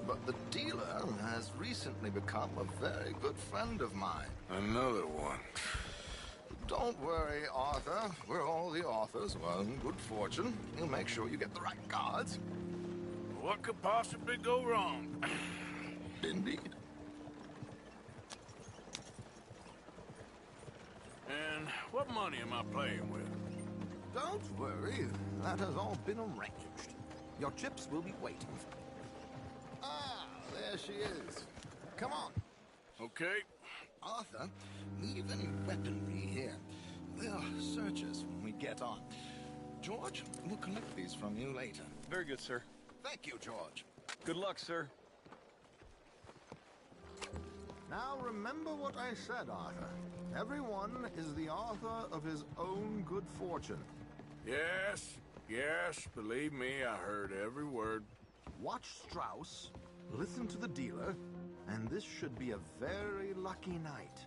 But the dealer has recently become a very good friend of mine. Another one. Don't worry, Arthur. We're all the authors of our own good fortune. He'll make sure you get the right cards. What could possibly go wrong? Indeed. And what money am I playing with? Don't worry. That has all been arranged. Your chips will be waiting for you. Ah, there she is. Come on. Okay. Arthur, leave any weaponry here. They'll search us when we get on. George, we'll collect these from you later. Very good, sir. Thank you, George. Good luck, sir. Now remember what I said, Arthur. Everyone is the author of his own good fortune. Yes, believe me, I heard every word. Watch Strauss, listen to the dealer, and this should be a very lucky night.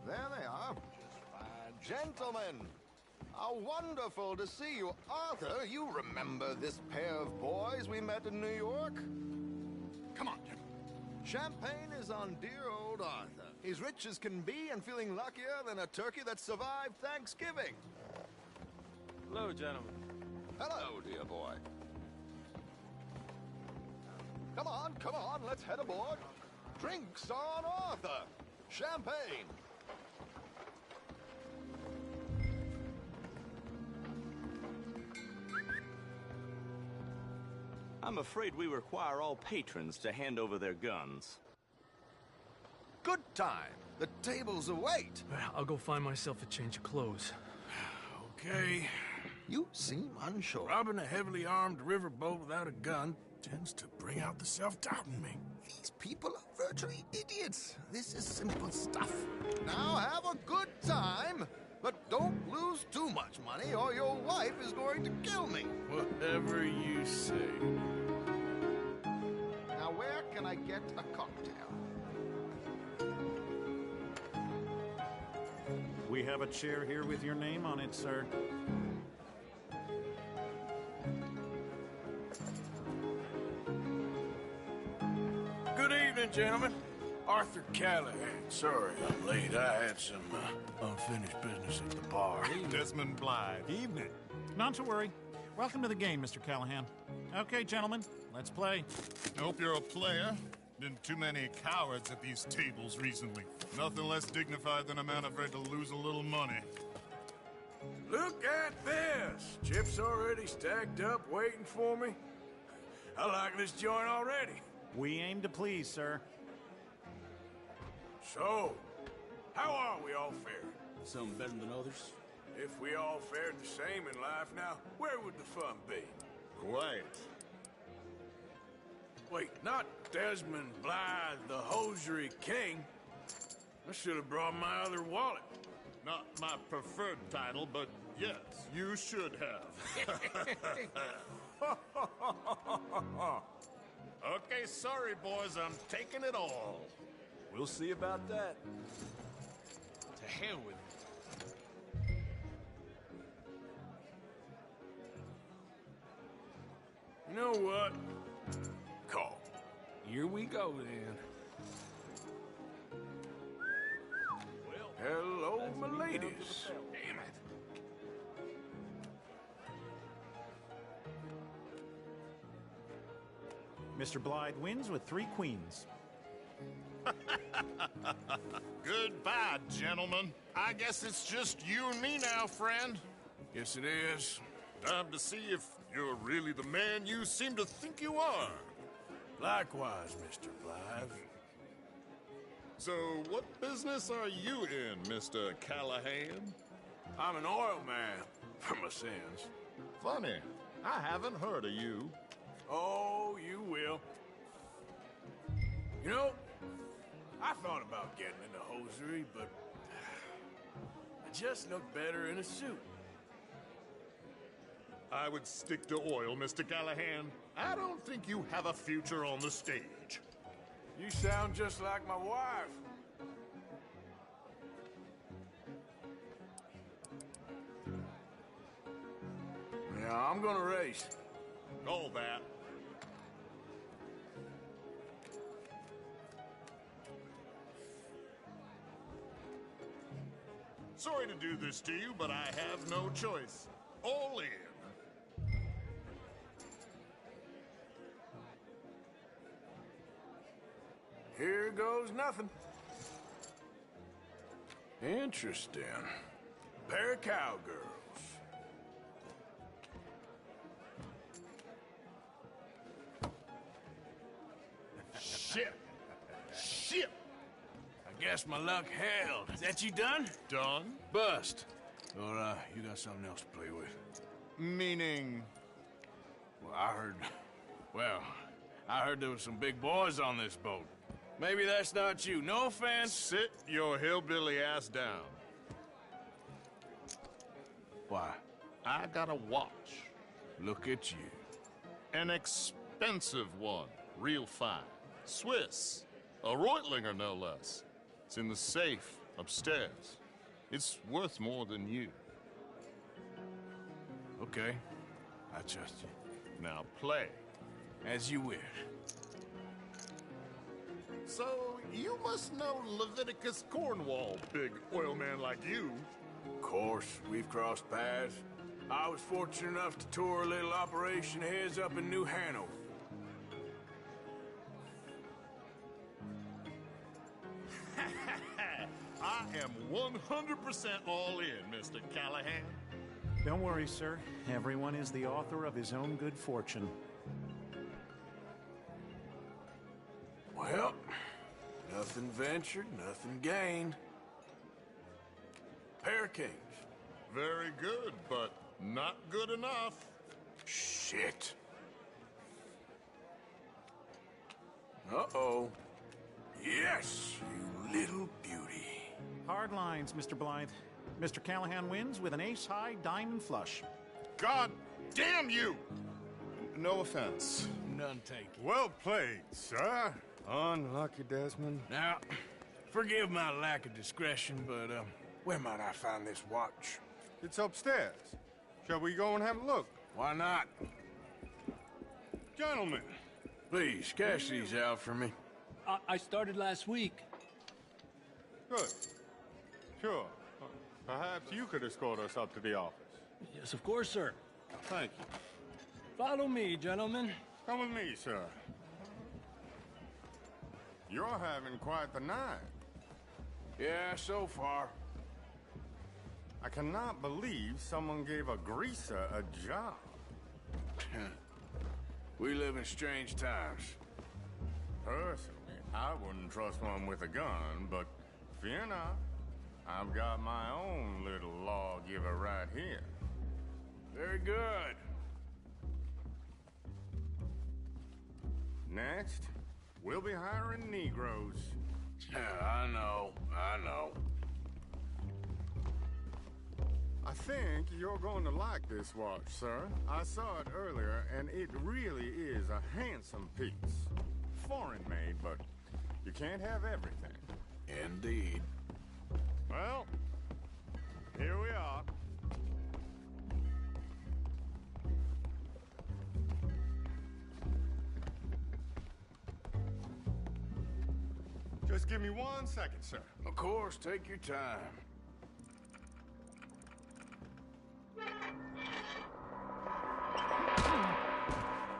There they are. Gentlemen, how wonderful to see you. Arthur, you remember this pair of boys we met in New York? Come on, gentlemen. Champagne is on dear old Arthur. He's rich as can be and feeling luckier than a turkey that survived Thanksgiving. Hello, gentlemen. Hello, dear boy. Come on, let's head aboard. Drinks on Arthur. Champagne. I'm afraid we require all patrons to hand over their guns. Good time. The tables await. I'll go find myself a change of clothes. Okay. You seem unsure. Robbing a heavily armed riverboat without a gun tends to bring out the self-doubt in me. These people are virtually idiots. This is simple stuff. Now have a good time, but don't lose too much money or your wife is going to kill me. Whatever you say. Now where can I get a cocktail? We have a chair here with your name on it, sir. Good evening, gentlemen. Arthur Callahan. Sorry I'm late. I had some unfinished business at the bar. Desmond Blythe. Evening. Not to worry. Welcome to the game, Mr. Callahan. Okay, gentlemen, let's play. Hope you're a player. Been too many cowards at these tables recently. Nothing less dignified than a man afraid to lose a little money. Look at this! Chips already stacked up, waiting for me. I like this joint already. We aim to please, sir. So, how are we all faring? Some better than others? If we all fared the same in life now, where would the fun be? Quiet. Wait, not Desmond Blythe, the hosiery king. I should have brought my other wallet. Not my preferred title, but yes, you should have. Okay, sorry, boys, I'm taking it all. We'll see about that. To hell with it. You know what? Call. Here we go, then. Hello, my ladies. Damn it. Mr. Blythe wins with 3 queens. Goodbye, gentlemen. I guess it's just you and me now, friend. Yes, it is. Time to see if you're really the man you seem to think you are. Likewise, Mr. Blythe. So, what business are you in, Mr. Callahan? I'm an oil man, for my sins. Funny. I haven't heard of you. Oh, you will. You know, I thought about getting into hosiery, but I just look better in a suit. I would stick to oil, Mr. Callahan. I don't think you have a future on the stage. You sound just like my wife. Yeah, I'm gonna race. All that. Sorry to do this to you, but I have no choice. All in. Here goes nothing. Interesting. Pair of cowgirls. Shit. Shit. I guess my luck held. Is that you done? Done? Bust. Or, you got something else to play with? Meaning? Well, I heard there was some big boys on this boat. Maybe that's not you. No offense. Sit your hillbilly ass down. Why? I got a watch. Look at you. An expensive one. Real fine. Swiss. A Reutlinger, no less. It's in the safe upstairs. It's worth more than you. Okay. I trust you. Now play. As you wish. So, you must know Leviticus Cornwall, big oil man like you. Of course, we've crossed paths. I was fortunate enough to tour a little operation heads up in New Hanover. I am 100% all in, Mr. Callahan. Don't worry, sir. Everyone is the author of his own good fortune. Well, nothing ventured, nothing gained. Pair of kings. Very good, but Not good enough. Shit. Uh-oh. Yes, you little beauty. Hard lines, Mr. Blythe. Mr. Callahan wins with an ace-high diamond flush. God damn you! No offense. None taken. Well played, sir. Unlucky, Desmond. Now, forgive my lack of discretion, but, where might I find this watch? It's upstairs. Shall we go and have a look? Why not? Gentlemen. Please, cash these out for me. I started last week. Good. Sure. Perhaps you could escort us up to the office. Yes, of course, sir. Thank you. Follow me, gentlemen. Come with me, sir. You're having quite the night. Yeah, so far. I cannot believe someone gave a greaser a job. We live in strange times. Personally, I wouldn't trust one with a gun, but fear not. I've got my own little lawgiver right here. Very good. Next, we'll be hiring Negroes. Yeah, I know. I think you're going to like this watch, sir. I saw it earlier, and it really is a handsome piece. Foreign made, but you can't have everything. Indeed. Well, here we are. Just give me 1 second, sir. Of course, take your time.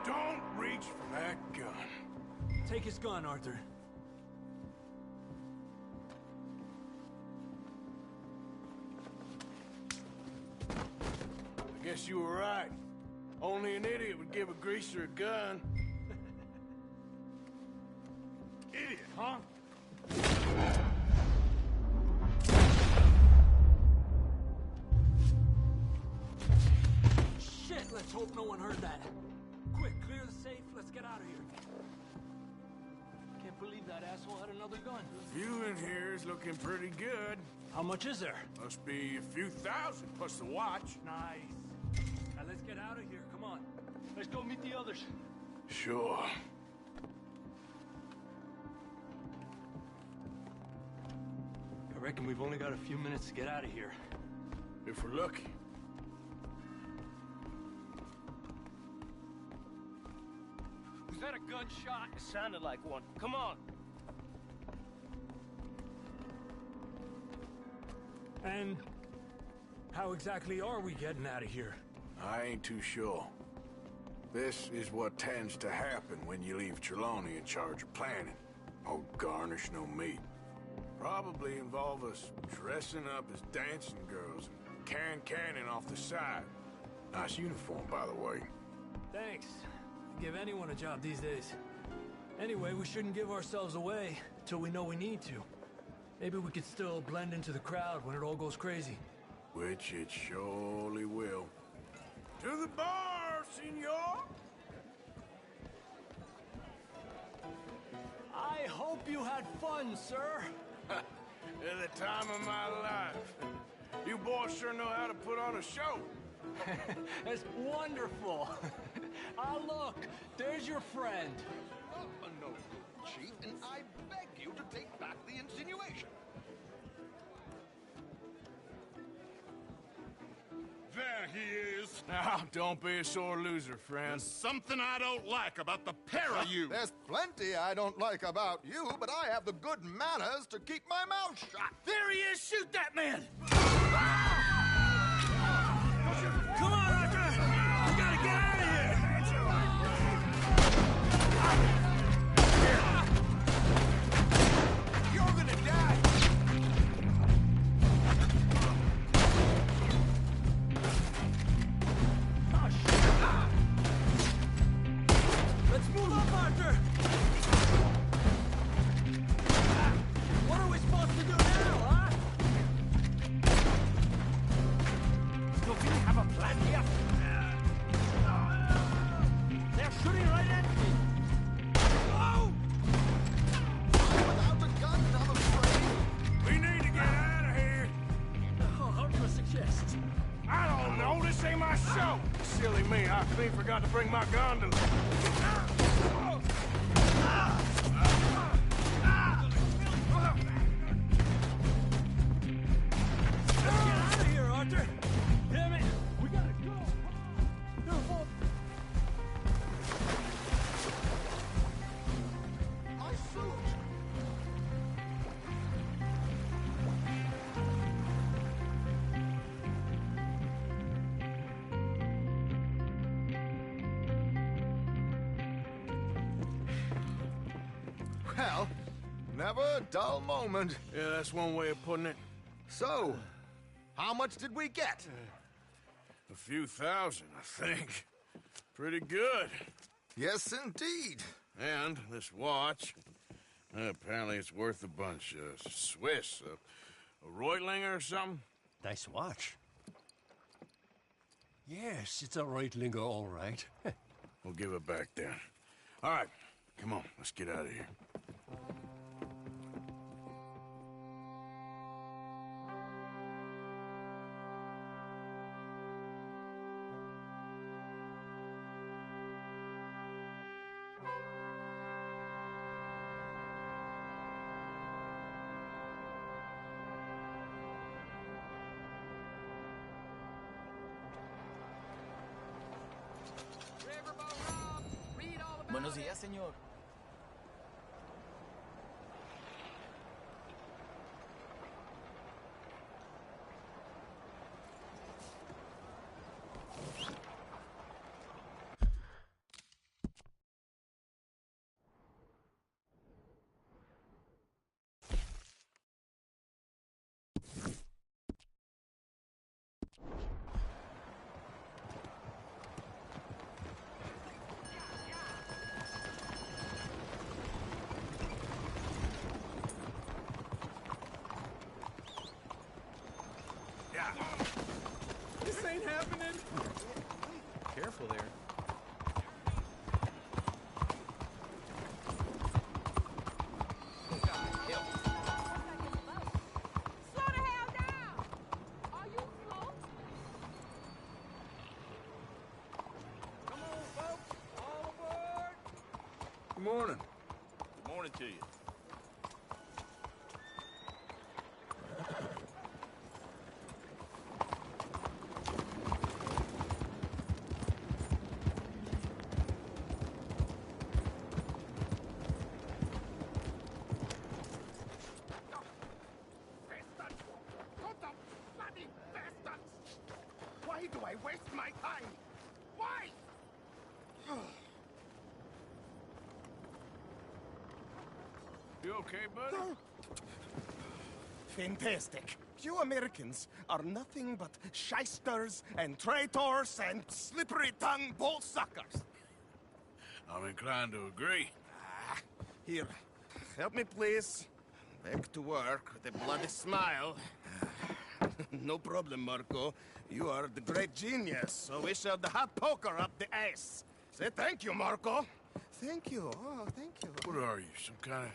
Don't reach for that gun. Take his gun, Arthur. I guess you were right. Only an idiot would give a greaser a gun. Idiot, huh? Shit, let's hope no one heard that. Quick, clear the safe, let's get out of here. Can't believe that asshole had another gun. View in here is looking pretty good. How much is there? Must be a few thousand plus the watch. Nice. Now let's get out of here, come on. Let's go meet the others. Sure. I reckon we've only got a few minutes to get out of here. If we're lucky. Was that a gunshot? It sounded like one. Come on. And how exactly are we getting out of here? I ain't too sure. This is what tends to happen when you leave Trelawney in charge of planning. Oh, garnish no meat. Probably involve us dressing up as dancing girls and canning off the side. Nice uniform, by the way. Thanks. Give anyone a job these days. Anyway, we shouldn't give ourselves away till we know we need to. Maybe we could still blend into the crowd when it all goes crazy. Which it surely will. To the bar, senor! I hope you had fun, sir. At the time of my life. You boys sure know how to put on a show. That's wonderful. Ah, look, there's your friend. No, Chief, and I beg you to take back the insinuation. There he is. Now, don't be a sore loser, friend. There's something I don't like about the pair of you. There's plenty I don't like about you, but I have the good manners to keep my mouth shut. There he is! Shoot that man! Come on, Arthur! We gotta get out of here! You're gonna die! Oh, shit! Let's move up, Arthur! What are we supposed to do now, huh? Oh, silly me, I clean forgot to bring my gondola. Get out of here, Arthur! Damn it! We gotta go! My suit! Well, never a dull moment. Yeah, that's one way of putting it. So, how much did we get? A few thousand, I think. Pretty good. Yes, indeed. And this watch, apparently it's worth a bunch. Swiss, a Reutlinger or something? Nice watch. Yes, it's a Reutlinger, all right. We'll give it back then. All right, come on, let's get out of here. Buenos días, señor. This ain't happening! Careful there. Good morning. Good morning to you. Why do I waste my time? Why? You okay, buddy? Fantastic. You Americans are nothing but shysters and traitors and slippery-tongued bull suckers. I'm inclined to agree. Here, help me, please. Back to work with a bloody smile. No problem, Marco. You are the great genius, so we shall the hot poker up the ass. Say thank you, Marco. Thank you. Oh, thank you. What are you, some kind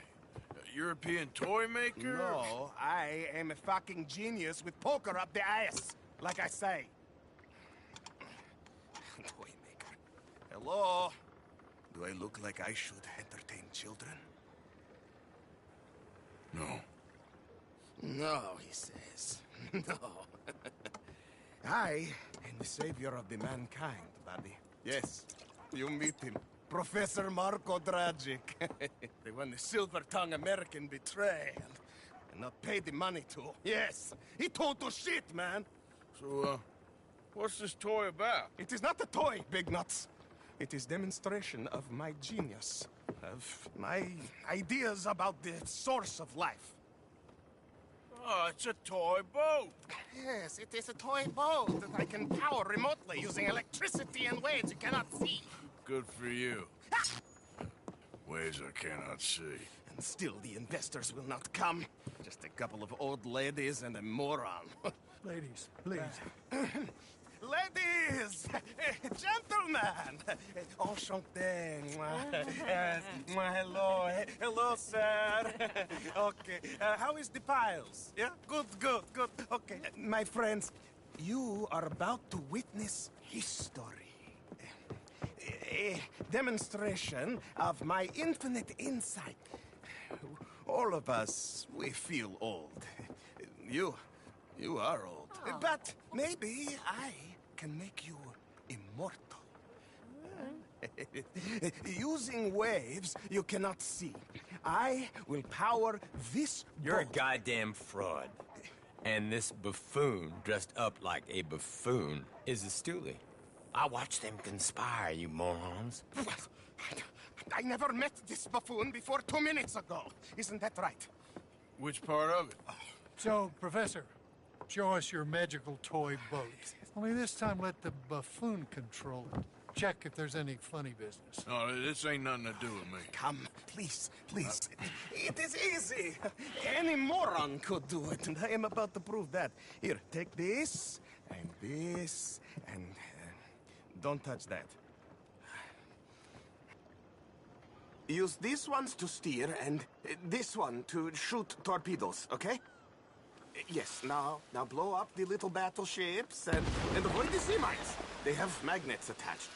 of European toy maker? No, I am a fucking genius with poker up the ass, like I say. Toy maker. Hello? Do I look like I should entertain children? No. No, he says. No. I am the savior of the mankind, buddy. Yes, you meet him. Professor Marco Dragic. The one the silver-tongued American betray and not pay the money to. Yes, he total shit, man. So, what's this toy about? It is not a toy, Big Nuts. It is demonstration of my genius, of my ideas about the source of life. Oh, it's a toy boat. Yes, it is a toy boat that I can power remotely using electricity in ways you cannot see. Good for you. Ways I cannot see. And still the investors will not come. Just a couple of old ladies and a moron. Ladies, please. Ladies! Gentlemen! Enchanté. Hello. Hello, sir. Okay. How is the piles? Yeah? Good. Okay. My friends, you are about to witness history. A demonstration of my infinite insight. All of us, we feel old. You are old. Oh. But maybe I can make you immortal. Using waves you cannot see, I will power this You're a boat. goddamn fraud. And this buffoon, dressed up like a buffoon, is a stoolie. I watched them conspire, you morons. I never met this buffoon before 2 minutes ago. Isn't that right? Which part of it? So, Professor, show us your magical toy boat. Only this time let the buffoon control it. Check if there's any funny business. No, this ain't nothing to do with me. Come, please, please. It is easy. Any moron could do it, and I am about to prove that. Here, take this, and don't touch that. Use these ones to steer, and this one to shoot torpedoes, okay? Yes, now blow up the little battleships, and avoid the sea mines. They have magnets attached.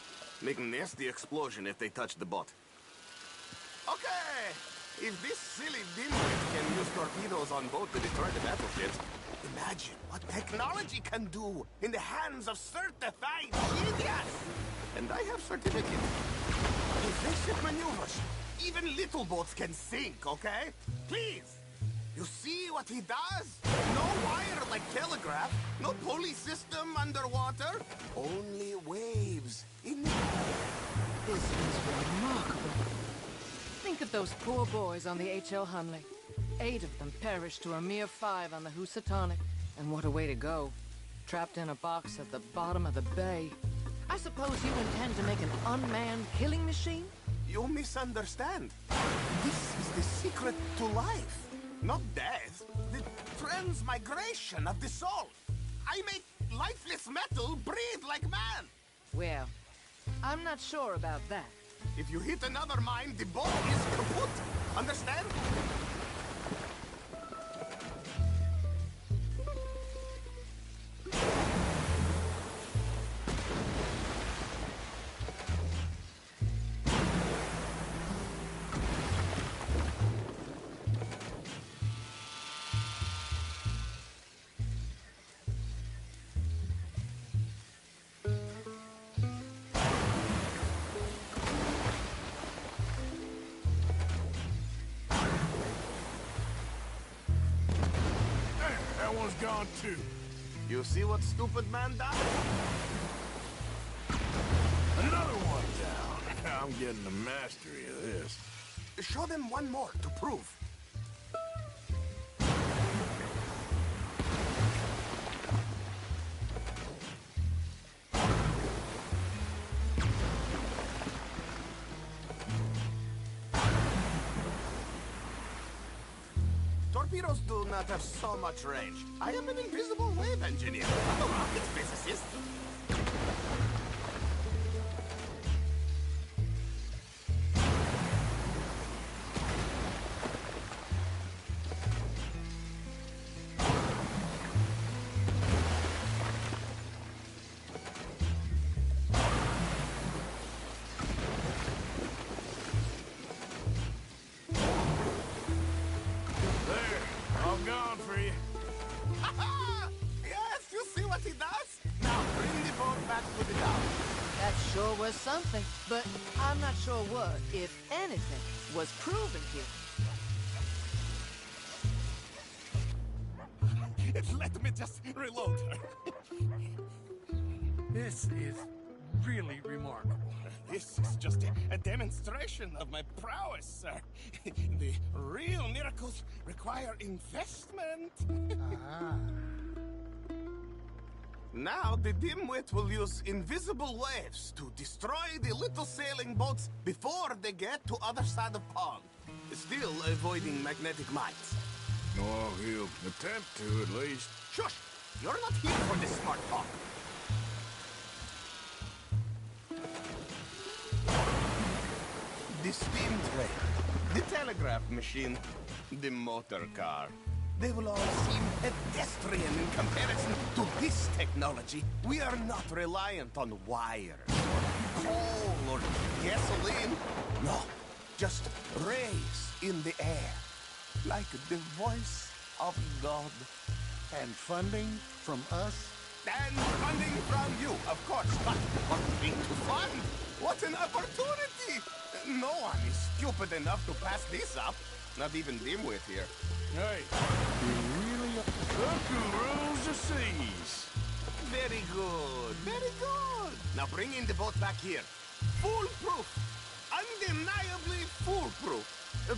Make a nasty explosion if they touch the boat. Okay! If this silly dimwit can use torpedoes on boat to destroy the battleships, imagine what technology can do in the hands of certified genius! And I have certificates. Evasive maneuvers. Even little boats can sink, okay? Please! You see what he does? No wire like telegraph, no pulley system underwater, only waves in the air. This is remarkable. Think of those poor boys on the H.L. Hunley. 8 of them perished to a mere 5 on the Housatonic. And what a way to go. Trapped in a box at the bottom of the bay. I suppose you intend to make an unmanned killing machine? You misunderstand. This is the secret to life. Not death. The transmigration of the soul. I make lifeless metal breathe like man. Well, I'm not sure about that. If you hit another mine, the boat is kaput. Understand? Gone too. You see what stupid man does? Another one down. I'm getting the mastery of this. Show them one more to prove. Torpedoes do not have so much range. I am an invisible wave engineer, not a rocket physicist. Was something, but I'm not sure what, if anything, was proven here. Let me just reload. This is really remarkable. This is just a demonstration of my prowess, sir. The real miracles require investment. Now, the dimwit will use invisible waves to destroy the little sailing boats before they get to other side of pond. Still avoiding magnetic mines. Oh, he'll attempt to, at least. Shush! You're not here for this smart talk. The steam train, the telegraph machine, the motor car. they will all seem pedestrian in comparison to this technology. We are not reliant on wires, or coal, or gasoline. No, just rays in the air, like the voice of God. And funding from us? And funding from you, of course. But one thing to fund. What an opportunity! No one is stupid enough to pass this up. Not even Dimwit here. Hey, you really... Look who rules the seas. Very good, very good. Now bring in the boat back here. Foolproof. Undeniably foolproof.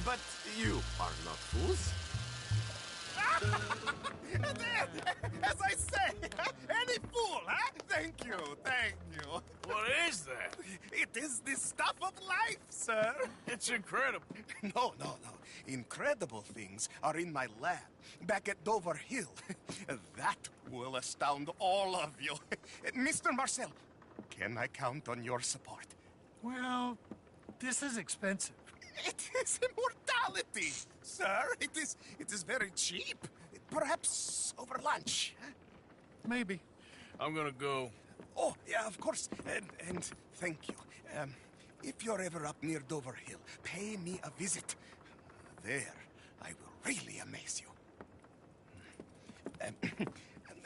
But you are not fools. As I say, any fool, huh? Thank you, thank you. What is that? It is the stuff of life, sir. It's incredible. No. Incredible things are in my lab, back at Dover Hill. That will astound all of you. Mr. Marcel, can I count on your support? Well, this is expensive. It is immortality, sir. It is very cheap. Perhaps over lunch. Maybe. I'm gonna go. Oh, yeah, of course. And thank you. If you're ever up near Dover Hill, pay me a visit. There, I will really amaze you.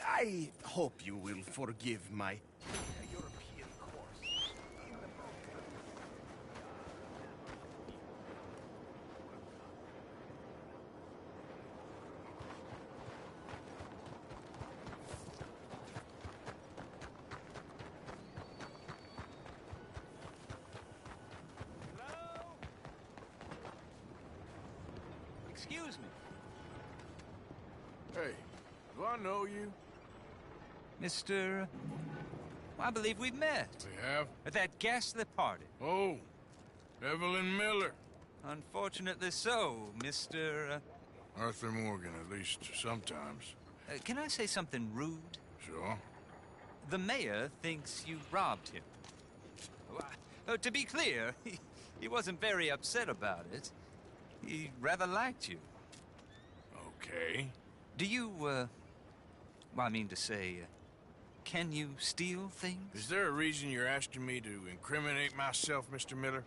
I hope you will forgive my European course. Excuse me. Hey, do I know you? Mr. I believe we've met. We have? At that ghastly party. Oh, Evelyn Miller. Unfortunately so, Mr. Arthur Morgan, at least sometimes. Can I say something rude? Sure. The mayor thinks you robbed him. To be clear, he wasn't very upset about it. He rather liked you. Okay. Do you, well, I mean to say, can you steal things? Is there a reason you're asking me to incriminate myself, Mr. Miller?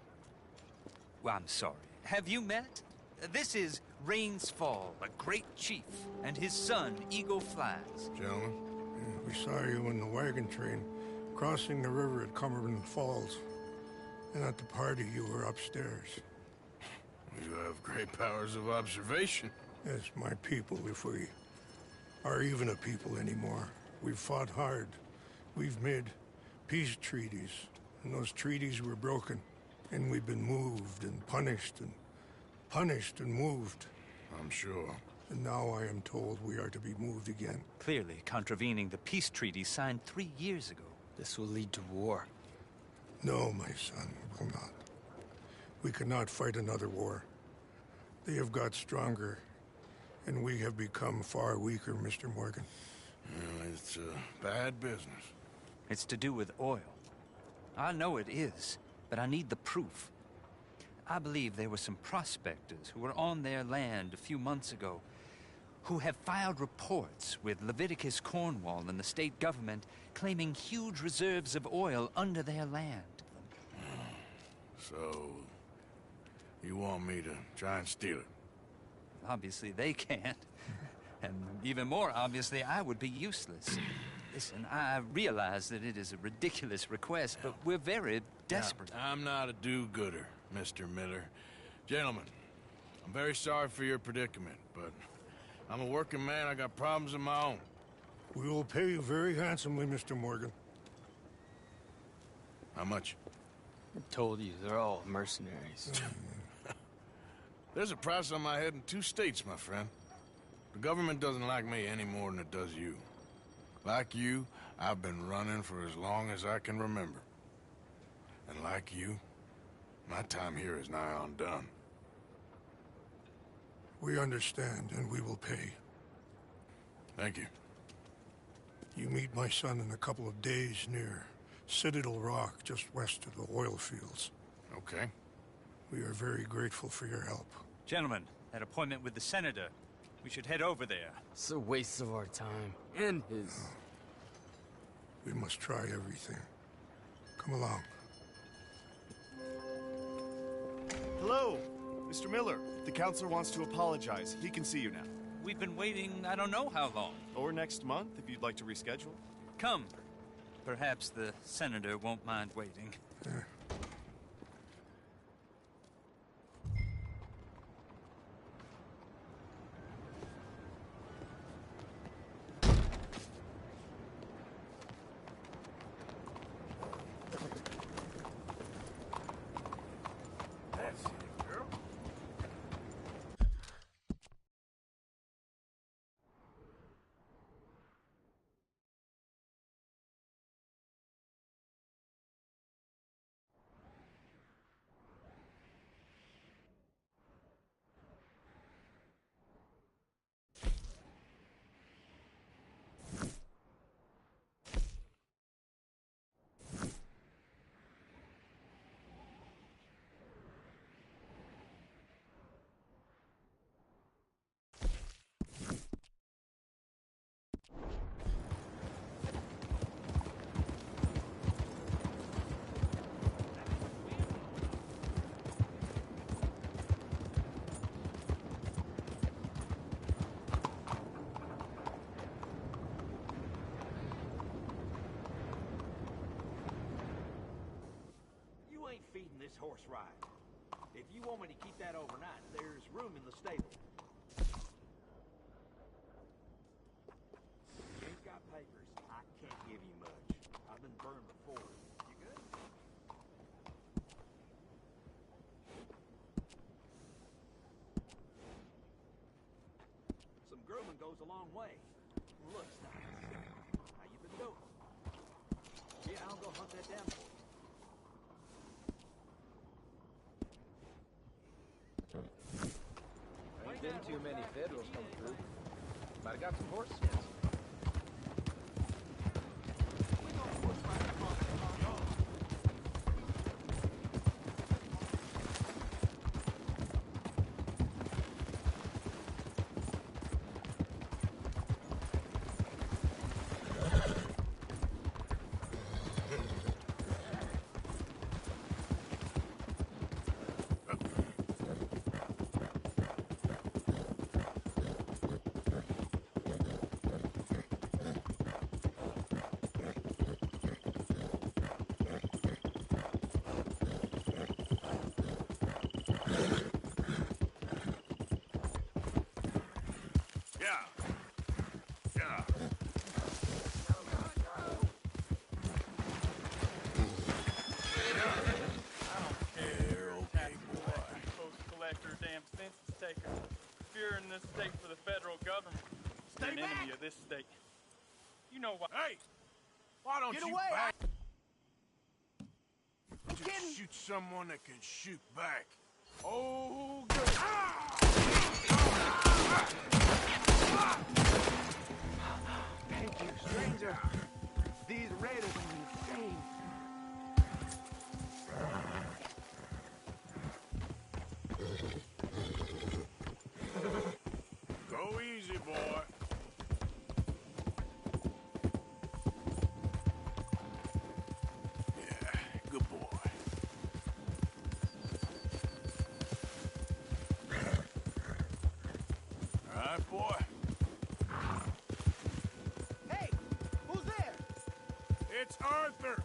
Well, I'm sorry. Have you met? This is Rains Fall, a great chief, and his son, Eagle Flies. Gentlemen? We saw you in the wagon train, crossing the river at Cumberland Falls. And at the party, you were upstairs. You have great powers of observation. Yes, my people, if we are even a people anymore. We've fought hard. We've made peace treaties, and those treaties were broken. And we've been moved and punished and moved. I'm sure. And now I am told we are to be moved again. Clearly contravening the peace treaty signed 3 years ago. This will lead to war. No, my son, it will not. We cannot fight another war. They have got stronger, and we have become far weaker, Mr. Morgan. Well, it's bad business. It's to do with oil. I know it is, but I need the proof. I believe there were some prospectors who were on their land a few months ago who have filed reports with Leviticus Cornwall and the state government claiming huge reserves of oil under their land. So, you want me to try and steal it? Obviously they can't. And even more obviously, I would be useless. Listen, I realize that it is a ridiculous request, but we're very desperate. Now, I'm not a do-gooder, Mr. Miller. Gentlemen, I'm very sorry for your predicament, but I'm a working man. I got problems of my own. We will pay you very handsomely, Mr. Morgan. How much? I told you, they're all mercenaries. There's a price on my head in 2 states, my friend. The government doesn't like me any more than it does you. Like you, I've been running for as long as I can remember. And like you, my time here is nigh undone. We understand, and we will pay. Thank you. You meet my son in a couple of days near Citadel Rock, just west of the oil fields. Okay. We are very grateful for your help. Gentlemen, that appointment with the senator. We should head over there. It's a waste of our time. And his. We must try everything. Come along. Hello, Mr. Miller. The counselor wants to apologize. He can see you now. We've been waiting I don't know how long. Or next month, if you'd like to reschedule. Come. Perhaps the senator won't mind waiting. That's it, girl. You ain't feeding this horse right. If you want me to keep that overnight, there's room in the stable. You ain't got papers. I can't give you much. I've been burned before. You good? Some grooming goes a long way. Looks nice. How you been doing? Yeah, I'll go hunt that down for you. Ain't been too many Federals come through. Might have got some horse skins. Yeah. Post collector, damn census taker. If you're in this state for the federal government, you're an enemy of this state. You know what? Hey! Why don't Get you away! back? Just shoot someone that can shoot back. Oh, good. Thank you, stranger. These raiders are insane. Go easy, boy. Yeah, good boy. All right, boy. Hey, who's there? It's Arthur.